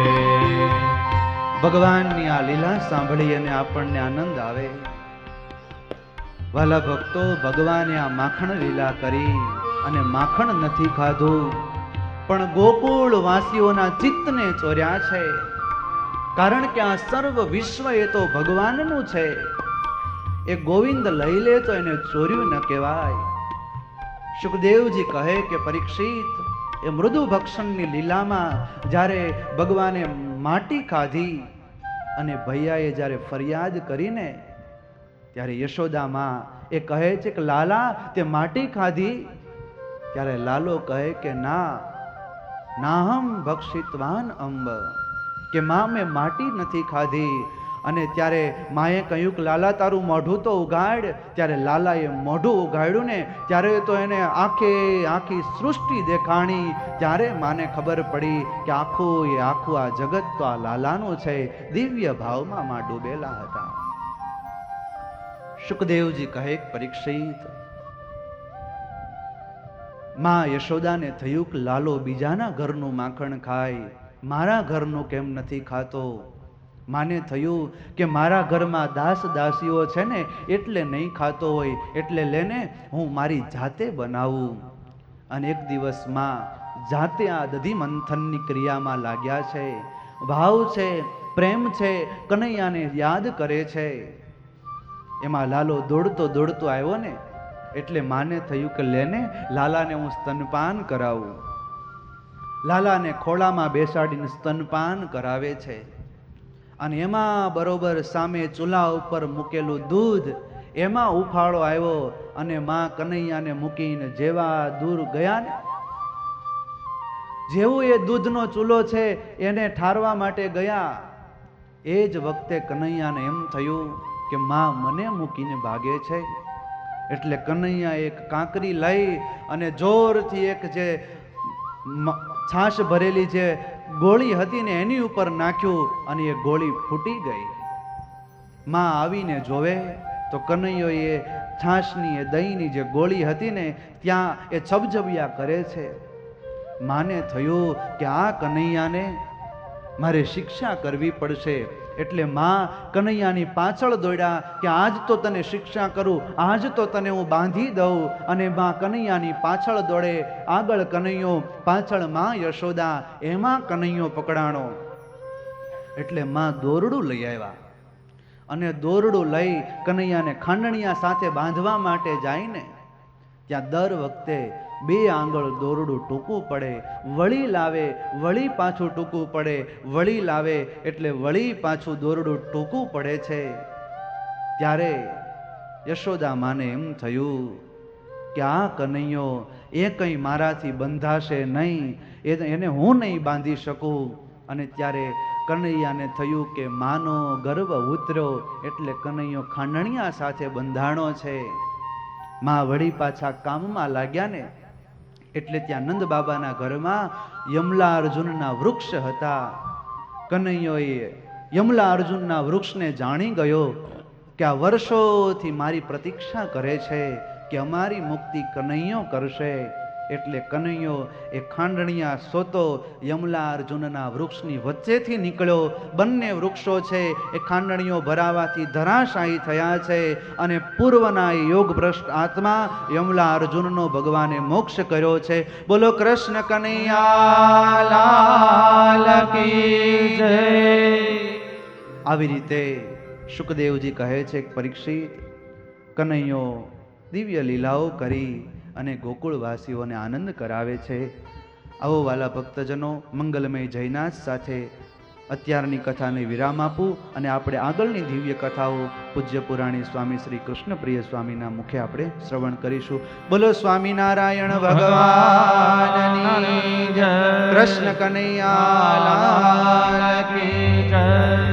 ભગવાનની આ લીલા સાંભળી અને આપણને આનંદ આવે. વાલા ભક્તો, ભગવાને આ માખણ લીલા કરી અને માખણ નથી ખાધું, પણ ગોકુળ વાસીઓના ચિત્તને ચોર્યા છે. કારણ કે આ સર્વ વિશ્વ એ તો ભગવાનનું છે. એ ગોવિંદ લઈ લે તો એને ચોર્યું ન કહેવાય. સુખદેવજી કહે કે પરીક્ષિત, એ મૃદુ ભક્ષણની લીલામાં જ્યારે ભગવાને માટી ખાધી અને ભૈયાએ જ્યારે ફરિયાદ કરીને ત્યારે યશોદામાં એ કહે છે કે લાલા તે માટી ખાધી, ત્યારે લાલો કહે કે ના નાહમ ભક્ષિતવાન અંબ, કે માં મેં માટી નથી ખાધી. અને ત્યારે માએ કહ્યું કે લાલા તારું મોઢું તો ઉગાડ. ત્યારે લાલાએ મોઢું ઉગાડ્યું ને ત્યારે તો એને આખી સૃષ્ટિ દેખાણી. ત્યારે માને ખબર પડી કે આખું આ જગત તો આ લાલાનું છે. દિવ્ય ભાવમાં માં ડૂબેલા હતા. સુખદેવજી કહે પરીક્ષિત, માં યશોદાને થયું કે લાલો બીજાના ઘરનું માખણ ખાય, મારા ઘરનું કેમ નથી ખાતો. માને થયું કે મારા ઘરમાં દાસ દાસીઓ છે ને એટલે નહીં ખાતો હોય, એટલે લેને હું મારી જાતે બનાવું. અને એક દિવસમાં જાતે આ દધી મંથનની ક્રિયામાં લાગ્યા છે. ભાવ છે, પ્રેમ છે, કનૈયાને યાદ કરે છે. એમાં લાલો દોડતો આવ્યો ને એટલે માને થયું કે લેને લાલાને હું સ્તનપાન કરાવું. લાલાને ખોળામાં બેસાડીને સ્તનપાન કરાવે છે. અને એમાં બરોબર સામે ચૂલા ઉપર મૂકેલું દૂધ, એમાં ઉફાળો આવ્યો અને માં કનૈયાને મૂકીને જેવા દૂર ગયા ને, જેવું એ દૂધનો ચૂલો છે એને ઠારવા માટે ગયા, એ જ વખતે કનૈયાને એમ થયું કે માં મને મૂકીને ભાગે છે. એટલે કનૈયા એક કાંકરી લઈ અને જોરથી એક જે છાશ ભરેલી જે ગોળી હતી ને એની ઉપર નાખ્યું અને એ ગોળી ફૂટી ગઈ. માં આવીને જોવે તો કનૈયો એ છાશની એ દહીંની જે ગોળી હતી ને ત્યાં એ છબછબિયા કરે છે. માને થયું કે આ કનૈયાને મારે શિક્ષા કરવી પડશે. એટલે માં કનૈયાની પાછળ દોડ્યા કે આજ તો તને શિક્ષા કરું, આજ તો તને હું બાંધી દઉં. અને માં કનૈયાની પાછળ દોડે, આગળ કનૈયો, પાછળ માં યશોદા, એમાં કનૈયો પકડાણો. એટલે માં દોરડું લઈ આવ્યા અને દોરડું લઈ કનૈયાને ખાંડણિયા સાથે બાંધવા માટે જાય ને ત્યાં દર વખતે 2 આંગળ દોરડું ટૂંકું પડે, વળી લાવે, વળી પાછું ટૂંકું પડે, વળી લાવે, એટલે વળી પાછું દોરડું ટૂંકું પડે છે. ત્યારે યશોદા માને એમ થયું કે આ કનૈયો એ કંઈ મારાથી બંધાશે નહીં, એને હું નહીં બાંધી શકું. અને ત્યારે કનૈયાને થયું કે માનો ગર્વ ઉતર્યો એટલે કનૈયો ખાંડણિયા સાથે બંધાણો છે. માં વળી પાછા કામમાં લાગ્યા ને એટલે ત્યાં નંદ બાબાના ઘરમાં યમલા અર્જુનના વૃક્ષ હતા. કનૈયો એ યમલા અર્જુનના વૃક્ષને જાણી ગયો કે આ વર્ષોથી મારી પ્રતીક્ષા કરે છે કે અમારી મુક્તિ કનૈયો કરશે. એટલે કનૈયો એ ખાંડણિયા સોતો યમલા અર્જુનના વૃક્ષની વચ્ચેથી નીકળ્યો. બંને વૃક્ષો છે એ ખાંડણીઓ ભરાવાથી ધરાશાયી થયા છે અને પૂર્વના યોગ ભ્રષ્ટ આત્મા યમલા અર્જુનનો ભગવાને મોક્ષ કર્યો છે. બોલો કૃષ્ણ કનૈયા લાલ કી જય. આવી રીતે શુકદેવજી કહે છે કે પરીક્ષિત, કનૈયો દિવ્ય લીલાઓ કરી અને ગોકુળવાસીઓને આનંદ કરાવે છે. આવો વાલા ભક્તજનો, મંગલમય જયનાથ સાથે અત્યારની કથાને વિરામ આપું અને આપણે આગળની દિવ્ય કથાઓ પૂજ્ય પુરાણી સ્વામી શ્રી કૃષ્ણપ્રિય સ્વામીના મુખે આપણે શ્રવણ કરીશું. બોલો સ્વામિનારાયણ ભગવાનની જય. કૃષ્ણ કનૈયા લાલ કી જય.